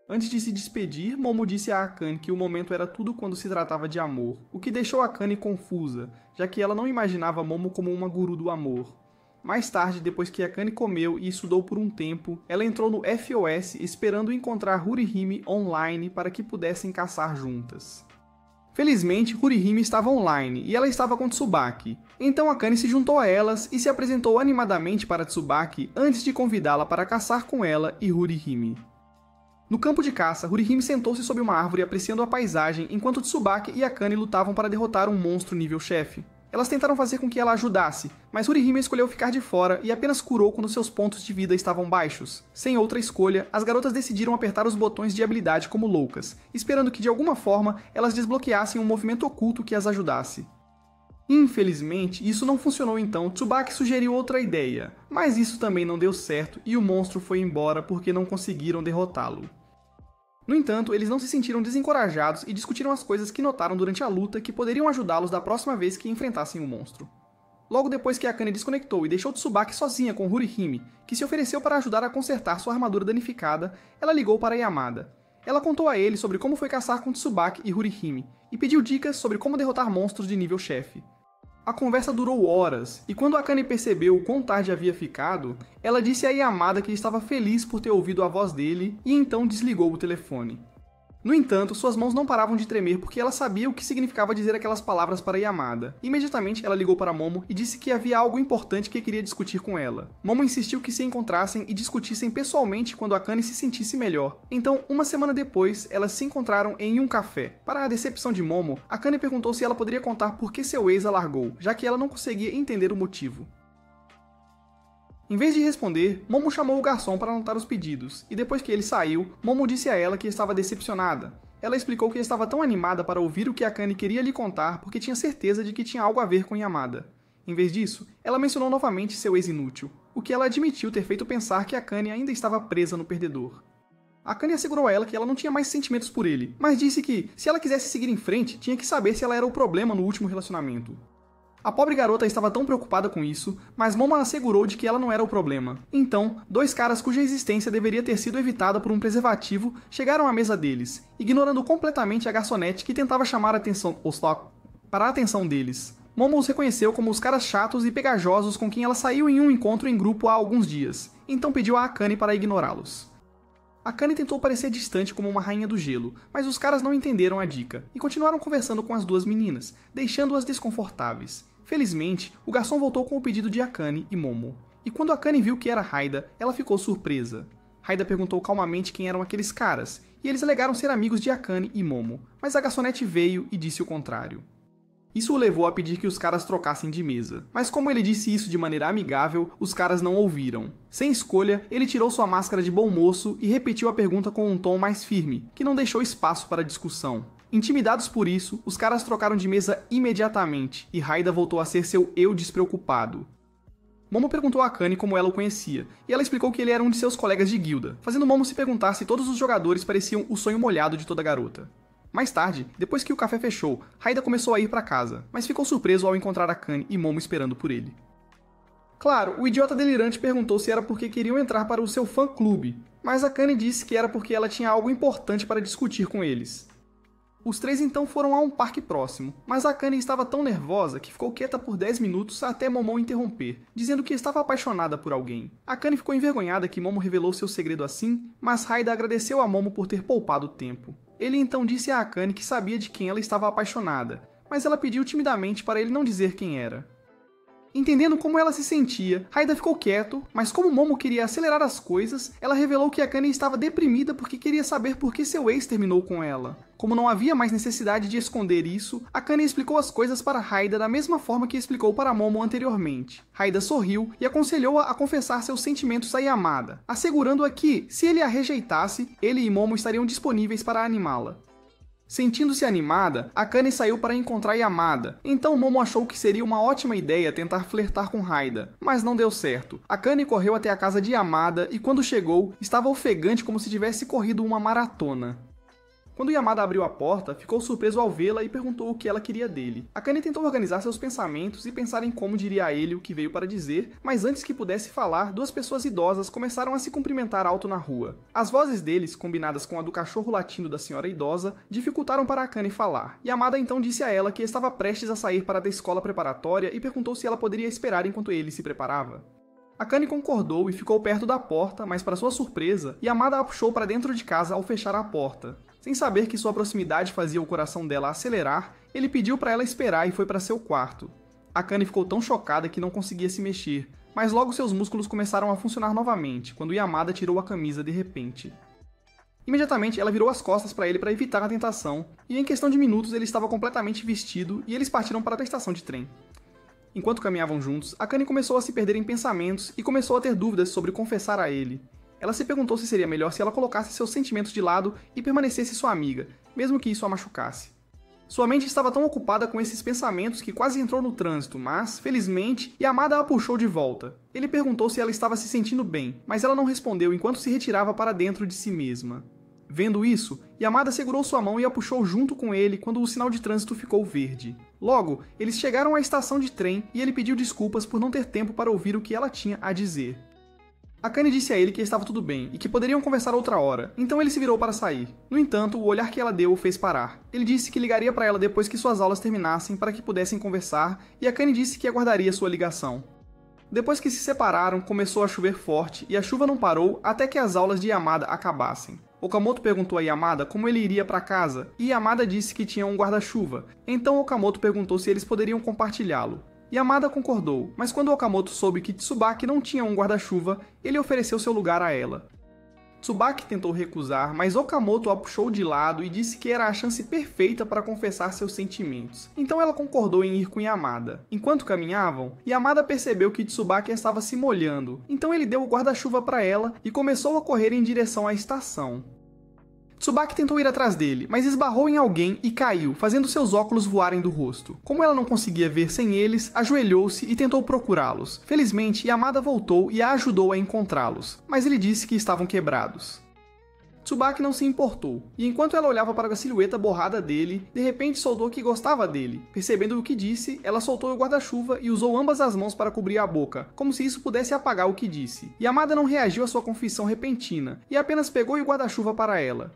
Antes de se despedir, Momo disse a Akane que o momento era tudo quando se tratava de amor, o que deixou Akane confusa, já que ela não imaginava Momo como uma guru do amor. Mais tarde, depois que Akane comeu e estudou por um tempo, ela entrou no FOS esperando encontrar Hurihime online para que pudessem caçar juntas. Felizmente, Hurihime estava online e ela estava com Tsubaki. Então Akane se juntou a elas e se apresentou animadamente para Tsubaki antes de convidá-la para caçar com ela e Hurihime. No campo de caça, Hurihime sentou-se sob uma árvore apreciando a paisagem enquanto Tsubaki e Akane lutavam para derrotar um monstro nível chefe. Elas tentaram fazer com que ela ajudasse, mas Hurihime escolheu ficar de fora e apenas curou quando seus pontos de vida estavam baixos. Sem outra escolha, as garotas decidiram apertar os botões de habilidade como loucas, esperando que de alguma forma elas desbloqueassem um movimento oculto que as ajudasse. Infelizmente, isso não funcionou então, Tsubaki sugeriu outra ideia, mas isso também não deu certo e o monstro foi embora porque não conseguiram derrotá-lo. No entanto, eles não se sentiram desencorajados e discutiram as coisas que notaram durante a luta que poderiam ajudá-los da próxima vez que enfrentassem o monstro. Logo depois que Akane desconectou e deixou Tsubaki sozinha com Hurihime, que se ofereceu para ajudar a consertar sua armadura danificada, ela ligou para Yamada. Ela contou a ele sobre como foi caçar com Tsubaki e Hurihime, e pediu dicas sobre como derrotar monstros de nível chefe. A conversa durou horas, e quando Akane percebeu o quão tarde havia ficado, ela disse a Yamada que estava feliz por ter ouvido a voz dele e então desligou o telefone. No entanto, suas mãos não paravam de tremer porque ela sabia o que significava dizer aquelas palavras para Yamada. Imediatamente ela ligou para Momo e disse que havia algo importante que queria discutir com ela. Momo insistiu que se encontrassem e discutissem pessoalmente quando Akane se sentisse melhor. Então, uma semana depois, elas se encontraram em um café. Para a decepção de Momo, Akane perguntou se ela poderia contar por que seu ex a largou, já que ela não conseguia entender o motivo. Em vez de responder, Momo chamou o garçom para anotar os pedidos, e depois que ele saiu, Momo disse a ela que estava decepcionada. Ela explicou que estava tão animada para ouvir o que Akane queria lhe contar porque tinha certeza de que tinha algo a ver com Yamada. Em vez disso, ela mencionou novamente seu ex inútil, o que ela admitiu ter feito pensar que Akane ainda estava presa no perdedor. Akane assegurou a ela que ela não tinha mais sentimentos por ele, mas disse que, se ela quisesse seguir em frente, tinha que saber se ela era o problema no último relacionamento. A pobre garota estava tão preocupada com isso, mas Momo assegurou de que ela não era o problema. Então, dois caras cuja existência deveria ter sido evitada por um preservativo chegaram à mesa deles, ignorando completamente a garçonete que tentava chamar para a atenção deles. Momo os reconheceu como os caras chatos e pegajosos com quem ela saiu em um encontro em grupo há alguns dias, então pediu a Akane para ignorá-los. Akane tentou parecer distante como uma rainha do gelo, mas os caras não entenderam a dica, e continuaram conversando com as duas meninas, deixando-as desconfortáveis. Felizmente, o garçom voltou com o pedido de Akane e Momo. E quando Akane viu que era Haida, ela ficou surpresa. Haida perguntou calmamente quem eram aqueles caras, e eles alegaram ser amigos de Akane e Momo, mas a garçonete veio e disse o contrário. Isso o levou a pedir que os caras trocassem de mesa, mas como ele disse isso de maneira amigável, os caras não ouviram. Sem escolha, ele tirou sua máscara de bom moço e repetiu a pergunta com um tom mais firme, que não deixou espaço para discussão. Intimidados por isso, os caras trocaram de mesa imediatamente, e Haida voltou a ser seu eu despreocupado. Momo perguntou a Akane como ela o conhecia, e ela explicou que ele era um de seus colegas de guilda, fazendo Momo se perguntar se todos os jogadores pareciam o sonho molhado de toda garota. Mais tarde, depois que o café fechou, Haida começou a ir para casa, mas ficou surpreso ao encontrar Akane e Momo esperando por ele. Claro, o idiota delirante perguntou se era porque queriam entrar para o seu fã-clube, mas Akane disse que era porque ela tinha algo importante para discutir com eles. Os três então foram a um parque próximo, mas Akane estava tão nervosa que ficou quieta por 10 minutos até Momo interromper, dizendo que estava apaixonada por alguém. Akane ficou envergonhada que Momo revelou seu segredo assim, mas Haida agradeceu a Momo por ter poupado o tempo. Ele então disse a Akane que sabia de quem ela estava apaixonada, mas ela pediu timidamente para ele não dizer quem era. Entendendo como ela se sentia, Haida ficou quieto, mas como Momo queria acelerar as coisas, ela revelou que Akane estava deprimida porque queria saber por que seu ex terminou com ela. Como não havia mais necessidade de esconder isso, Akane explicou as coisas para Haida da mesma forma que explicou para Momo anteriormente. Haida sorriu e aconselhou-a a confessar seus sentimentos a Yamada, assegurando-a que, se ele a rejeitasse, ele e Momo estariam disponíveis para animá-la. Sentindo-se animada, Akane saiu para encontrar Yamada, então Momo achou que seria uma ótima ideia tentar flertar com Haida, mas não deu certo. Akane correu até a casa de Yamada e quando chegou, estava ofegante como se tivesse corrido uma maratona. Quando Yamada abriu a porta, ficou surpreso ao vê-la e perguntou o que ela queria dele. Akane tentou organizar seus pensamentos e pensar em como diria a ele o que veio para dizer, mas antes que pudesse falar, duas pessoas idosas começaram a se cumprimentar alto na rua. As vozes deles, combinadas com a do cachorro latindo da senhora idosa, dificultaram para Akane falar. Yamada então disse a ela que estava prestes a sair para a escola preparatória e perguntou se ela poderia esperar enquanto ele se preparava. Akane concordou e ficou perto da porta, mas para sua surpresa, Yamada a puxou para dentro de casa ao fechar a porta. Sem saber que sua proximidade fazia o coração dela acelerar, ele pediu para ela esperar e foi para seu quarto. Akane ficou tão chocada que não conseguia se mexer, mas logo seus músculos começaram a funcionar novamente, quando Yamada tirou a camisa de repente. Imediatamente ela virou as costas para ele para evitar a tentação, e em questão de minutos ele estava completamente vestido e eles partiram para a estação de trem. Enquanto caminhavam juntos, Akane começou a se perder em pensamentos e começou a ter dúvidas sobre confessar a ele. Ela se perguntou se seria melhor se ela colocasse seus sentimentos de lado e permanecesse sua amiga, mesmo que isso a machucasse. Sua mente estava tão ocupada com esses pensamentos que quase entrou no trânsito, mas, felizmente, Yamada a puxou de volta. Ele perguntou se ela estava se sentindo bem, mas ela não respondeu enquanto se retirava para dentro de si mesma. Vendo isso, Yamada segurou sua mão e a puxou junto com ele quando o sinal de trânsito ficou verde. Logo, eles chegaram à estação de trem e ele pediu desculpas por não ter tempo para ouvir o que ela tinha a dizer. Akane disse a ele que estava tudo bem e que poderiam conversar outra hora, então ele se virou para sair. No entanto, o olhar que ela deu o fez parar. Ele disse que ligaria para ela depois que suas aulas terminassem para que pudessem conversar, e Akane disse que aguardaria sua ligação. Depois que se separaram, começou a chover forte e a chuva não parou até que as aulas de Yamada acabassem. Okamoto perguntou a Yamada como ele iria para casa, e Yamada disse que tinha um guarda-chuva, então Okamoto perguntou se eles poderiam compartilhá-lo. Yamada concordou, mas quando Okamoto soube que Tsubaki não tinha um guarda-chuva, ele ofereceu seu lugar a ela. Tsubaki tentou recusar, mas Okamoto a puxou de lado e disse que era a chance perfeita para confessar seus sentimentos. Então ela concordou em ir com Yamada. Enquanto caminhavam, Yamada percebeu que Tsubaki estava se molhando, então ele deu o guarda-chuva para ela e começou a correr em direção à estação. Tsubaki tentou ir atrás dele, mas esbarrou em alguém e caiu, fazendo seus óculos voarem do rosto. Como ela não conseguia ver sem eles, ajoelhou-se e tentou procurá-los. Felizmente, Yamada voltou e a ajudou a encontrá-los, mas ele disse que estavam quebrados. Tsubaki não se importou, e enquanto ela olhava para a silhueta borrada dele, de repente soltou que gostava dele. Percebendo o que disse, ela soltou o guarda-chuva e usou ambas as mãos para cobrir a boca, como se isso pudesse apagar o que disse. Yamada não reagiu à sua confissão repentina, e apenas pegou o guarda-chuva para ela.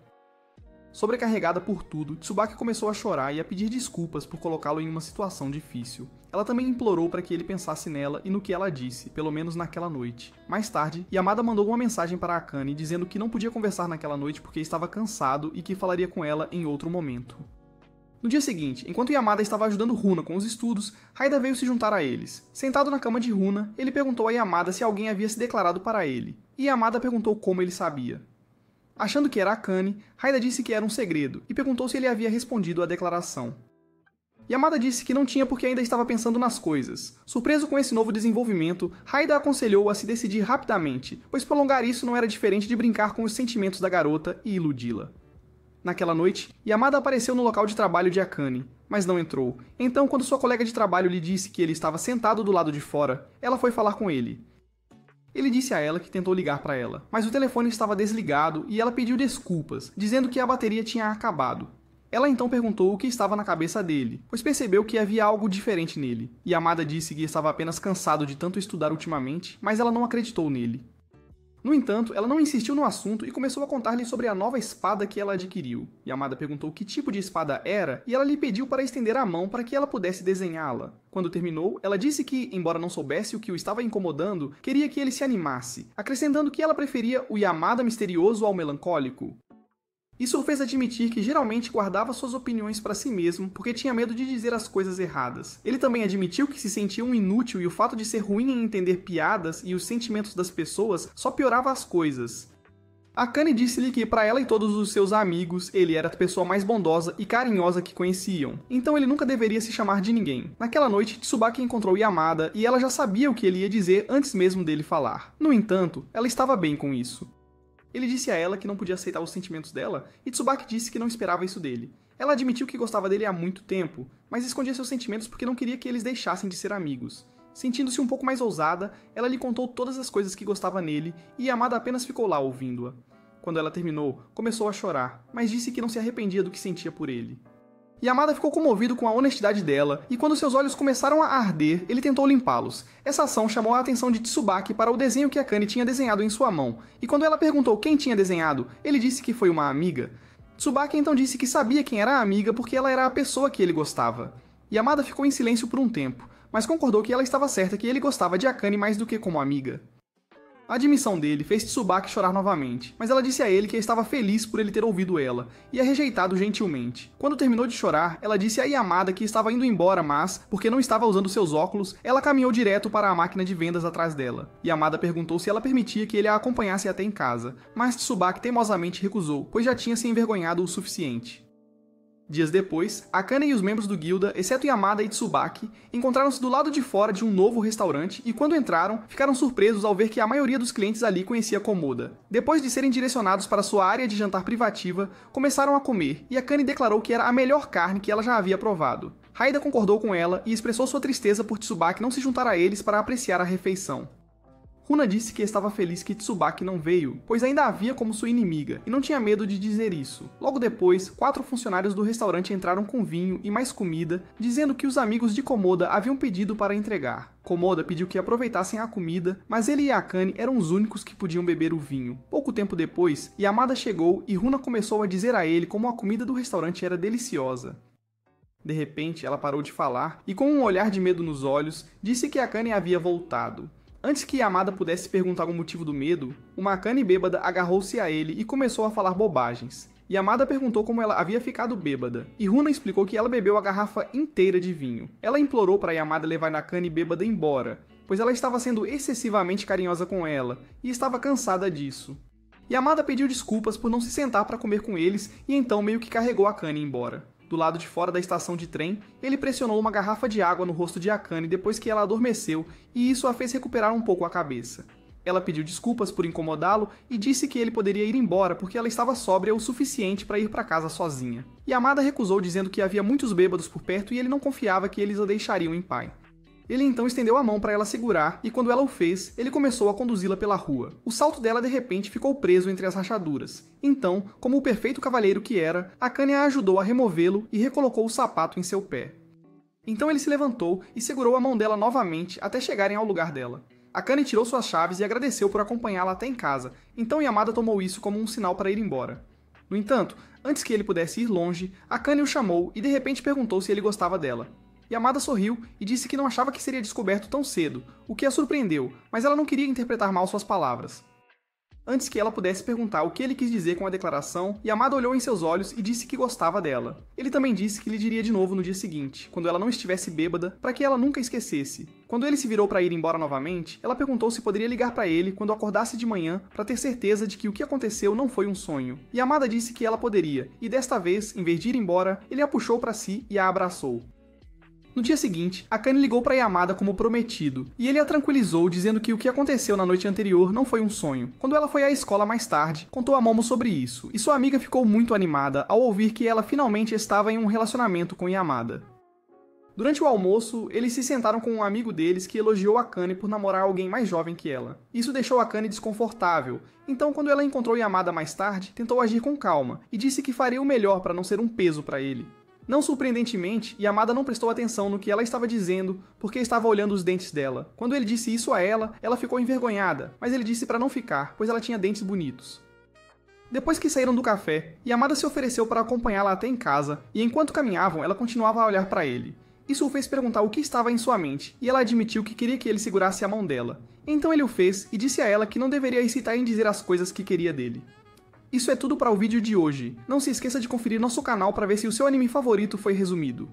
Sobrecarregada por tudo, Tsubaki começou a chorar e a pedir desculpas por colocá-lo em uma situação difícil. Ela também implorou para que ele pensasse nela e no que ela disse, pelo menos naquela noite. Mais tarde, Yamada mandou uma mensagem para Akane dizendo que não podia conversar naquela noite porque estava cansado e que falaria com ela em outro momento. No dia seguinte, enquanto Yamada estava ajudando Runa com os estudos, Haida veio se juntar a eles. Sentado na cama de Runa, ele perguntou a Yamada se alguém havia se declarado para ele, e Yamada perguntou como ele sabia. Achando que era Akane, Haida disse que era um segredo e perguntou se ele havia respondido à declaração. Yamada disse que não tinha porque ainda estava pensando nas coisas. Surpreso com esse novo desenvolvimento, Haida aconselhou a se decidir rapidamente, pois prolongar isso não era diferente de brincar com os sentimentos da garota e iludi-la. Naquela noite, Yamada apareceu no local de trabalho de Akane, mas não entrou. Então, quando sua colega de trabalho lhe disse que ele estava sentado do lado de fora, ela foi falar com ele. Ele disse a ela que tentou ligar para ela, mas o telefone estava desligado e ela pediu desculpas, dizendo que a bateria tinha acabado. Ela então perguntou o que estava na cabeça dele, pois percebeu que havia algo diferente nele. Yamada disse que estava apenas cansado de tanto estudar ultimamente, mas ela não acreditou nele. No entanto, ela não insistiu no assunto e começou a contar-lhe sobre a nova espada que ela adquiriu. Yamada perguntou que tipo de espada era e ela lhe pediu para estender a mão para que ela pudesse desenhá-la. Quando terminou, ela disse que, embora não soubesse o que o estava incomodando, queria que ele se animasse, acrescentando que ela preferia o Yamada misterioso ao melancólico. Isso o fez admitir que geralmente guardava suas opiniões para si mesmo porque tinha medo de dizer as coisas erradas. Ele também admitiu que se sentia um inútil e o fato de ser ruim em entender piadas e os sentimentos das pessoas só piorava as coisas. Akane disse-lhe que para ela e todos os seus amigos, ele era a pessoa mais bondosa e carinhosa que conheciam, então ele nunca deveria se chamar de ninguém. Naquela noite, Tsubaki encontrou Yamada e ela já sabia o que ele ia dizer antes mesmo dele falar. No entanto, ela estava bem com isso. Ele disse a ela que não podia aceitar os sentimentos dela, e Tsubaki disse que não esperava isso dele. Ela admitiu que gostava dele há muito tempo, mas escondia seus sentimentos porque não queria que eles deixassem de ser amigos. Sentindo-se um pouco mais ousada, ela lhe contou todas as coisas que gostava nele, e Yamada apenas ficou lá ouvindo-a. Quando ela terminou, começou a chorar, mas disse que não se arrependia do que sentia por ele. Yamada ficou comovido com a honestidade dela, e quando seus olhos começaram a arder, ele tentou limpá-los. Essa ação chamou a atenção de Tsubaki para o desenho que Akane tinha desenhado em sua mão, e quando ela perguntou quem tinha desenhado, ele disse que foi uma amiga. Tsubaki então disse que sabia quem era a amiga porque ela era a pessoa que ele gostava. Yamada ficou em silêncio por um tempo, mas concordou que ela estava certa que ele gostava de Akane mais do que como amiga. A admissão dele fez Tsubaki chorar novamente, mas ela disse a ele que estava feliz por ele ter ouvido ela, e a rejeitado gentilmente. Quando terminou de chorar, ela disse a Yamada que estava indo embora, mas, porque não estava usando seus óculos, ela caminhou direto para a máquina de vendas atrás dela. Yamada perguntou se ela permitia que ele a acompanhasse até em casa, mas Tsubaki teimosamente recusou, pois já tinha se envergonhado o suficiente. Dias depois, Akane e os membros do guilda, exceto Yamada e Tsubaki, encontraram-se do lado de fora de um novo restaurante e quando entraram, ficaram surpresos ao ver que a maioria dos clientes ali conhecia Komoda. Depois de serem direcionados para sua área de jantar privativa, começaram a comer e Akane declarou que era a melhor carne que ela já havia provado. Haida concordou com ela e expressou sua tristeza por Tsubaki não se juntar a eles para apreciar a refeição. Runa disse que estava feliz que Tsubaki não veio, pois ainda a via como sua inimiga, e não tinha medo de dizer isso. Logo depois, 4 funcionários do restaurante entraram com vinho e mais comida, dizendo que os amigos de Komoda haviam pedido para entregar. Komoda pediu que aproveitassem a comida, mas ele e Akane eram os únicos que podiam beber o vinho. Pouco tempo depois, Yamada chegou e Runa começou a dizer a ele como a comida do restaurante era deliciosa. De repente, ela parou de falar e, com um olhar de medo nos olhos, disse que Akane havia voltado. Antes que Yamada pudesse perguntar o motivo do medo, uma Akane bêbada agarrou-se a ele e começou a falar bobagens. Yamada perguntou como ela havia ficado bêbada, e Runa explicou que ela bebeu a garrafa inteira de vinho. Ela implorou para Yamada levar a Akane bêbada embora, pois ela estava sendo excessivamente carinhosa com ela, e estava cansada disso. Yamada pediu desculpas por não se sentar para comer com eles e então meio que carregou Akane embora. Do lado de fora da estação de trem, ele pressionou uma garrafa de água no rosto de Akane depois que ela adormeceu, e isso a fez recuperar um pouco a cabeça. Ela pediu desculpas por incomodá-lo e disse que ele poderia ir embora porque ela estava sóbria o suficiente para ir para casa sozinha. Yamada recusou dizendo que havia muitos bêbados por perto e ele não confiava que eles a deixariam em paz. Ele então estendeu a mão para ela segurar, e quando ela o fez, ele começou a conduzi-la pela rua. O salto dela de repente ficou preso entre as rachaduras. Então, como o perfeito cavalheiro que era, Akane a ajudou a removê-lo e recolocou o sapato em seu pé. Então ele se levantou e segurou a mão dela novamente até chegarem ao lugar dela. Akane tirou suas chaves e agradeceu por acompanhá-la até em casa, então Yamada tomou isso como um sinal para ir embora. No entanto, antes que ele pudesse ir longe, Akane o chamou e de repente perguntou se ele gostava dela. Yamada sorriu e disse que não achava que seria descoberto tão cedo, o que a surpreendeu, mas ela não queria interpretar mal suas palavras. Antes que ela pudesse perguntar o que ele quis dizer com a declaração, Yamada olhou em seus olhos e disse que gostava dela. Ele também disse que lhe diria de novo no dia seguinte, quando ela não estivesse bêbada, para que ela nunca esquecesse. Quando ele se virou para ir embora novamente, ela perguntou se poderia ligar para ele quando acordasse de manhã para ter certeza de que o que aconteceu não foi um sonho. Yamada disse que ela poderia, e desta vez, em vez de ir embora, ele a puxou para si e a abraçou. No dia seguinte, Akane ligou para Yamada como prometido, e ele a tranquilizou dizendo que o que aconteceu na noite anterior não foi um sonho. Quando ela foi à escola mais tarde, contou a Momo sobre isso, e sua amiga ficou muito animada ao ouvir que ela finalmente estava em um relacionamento com Yamada. Durante o almoço, eles se sentaram com um amigo deles que elogiou Akane por namorar alguém mais jovem que ela. Isso deixou Akane desconfortável, então quando ela encontrou Yamada mais tarde, tentou agir com calma, e disse que faria o melhor para não ser um peso para ele. Não surpreendentemente, Yamada não prestou atenção no que ela estava dizendo porque estava olhando os dentes dela. Quando ele disse isso a ela, ela ficou envergonhada, mas ele disse para não ficar, pois ela tinha dentes bonitos. Depois que saíram do café, Yamada se ofereceu para acompanhá-la até em casa, e enquanto caminhavam, ela continuava a olhar para ele. Isso o fez perguntar o que estava em sua mente, e ela admitiu que queria que ele segurasse a mão dela. Então ele o fez e disse a ela que não deveria hesitar em dizer as coisas que queria dele. Isso é tudo para o vídeo de hoje. Não se esqueça de conferir nosso canal para ver se o seu anime favorito foi resumido.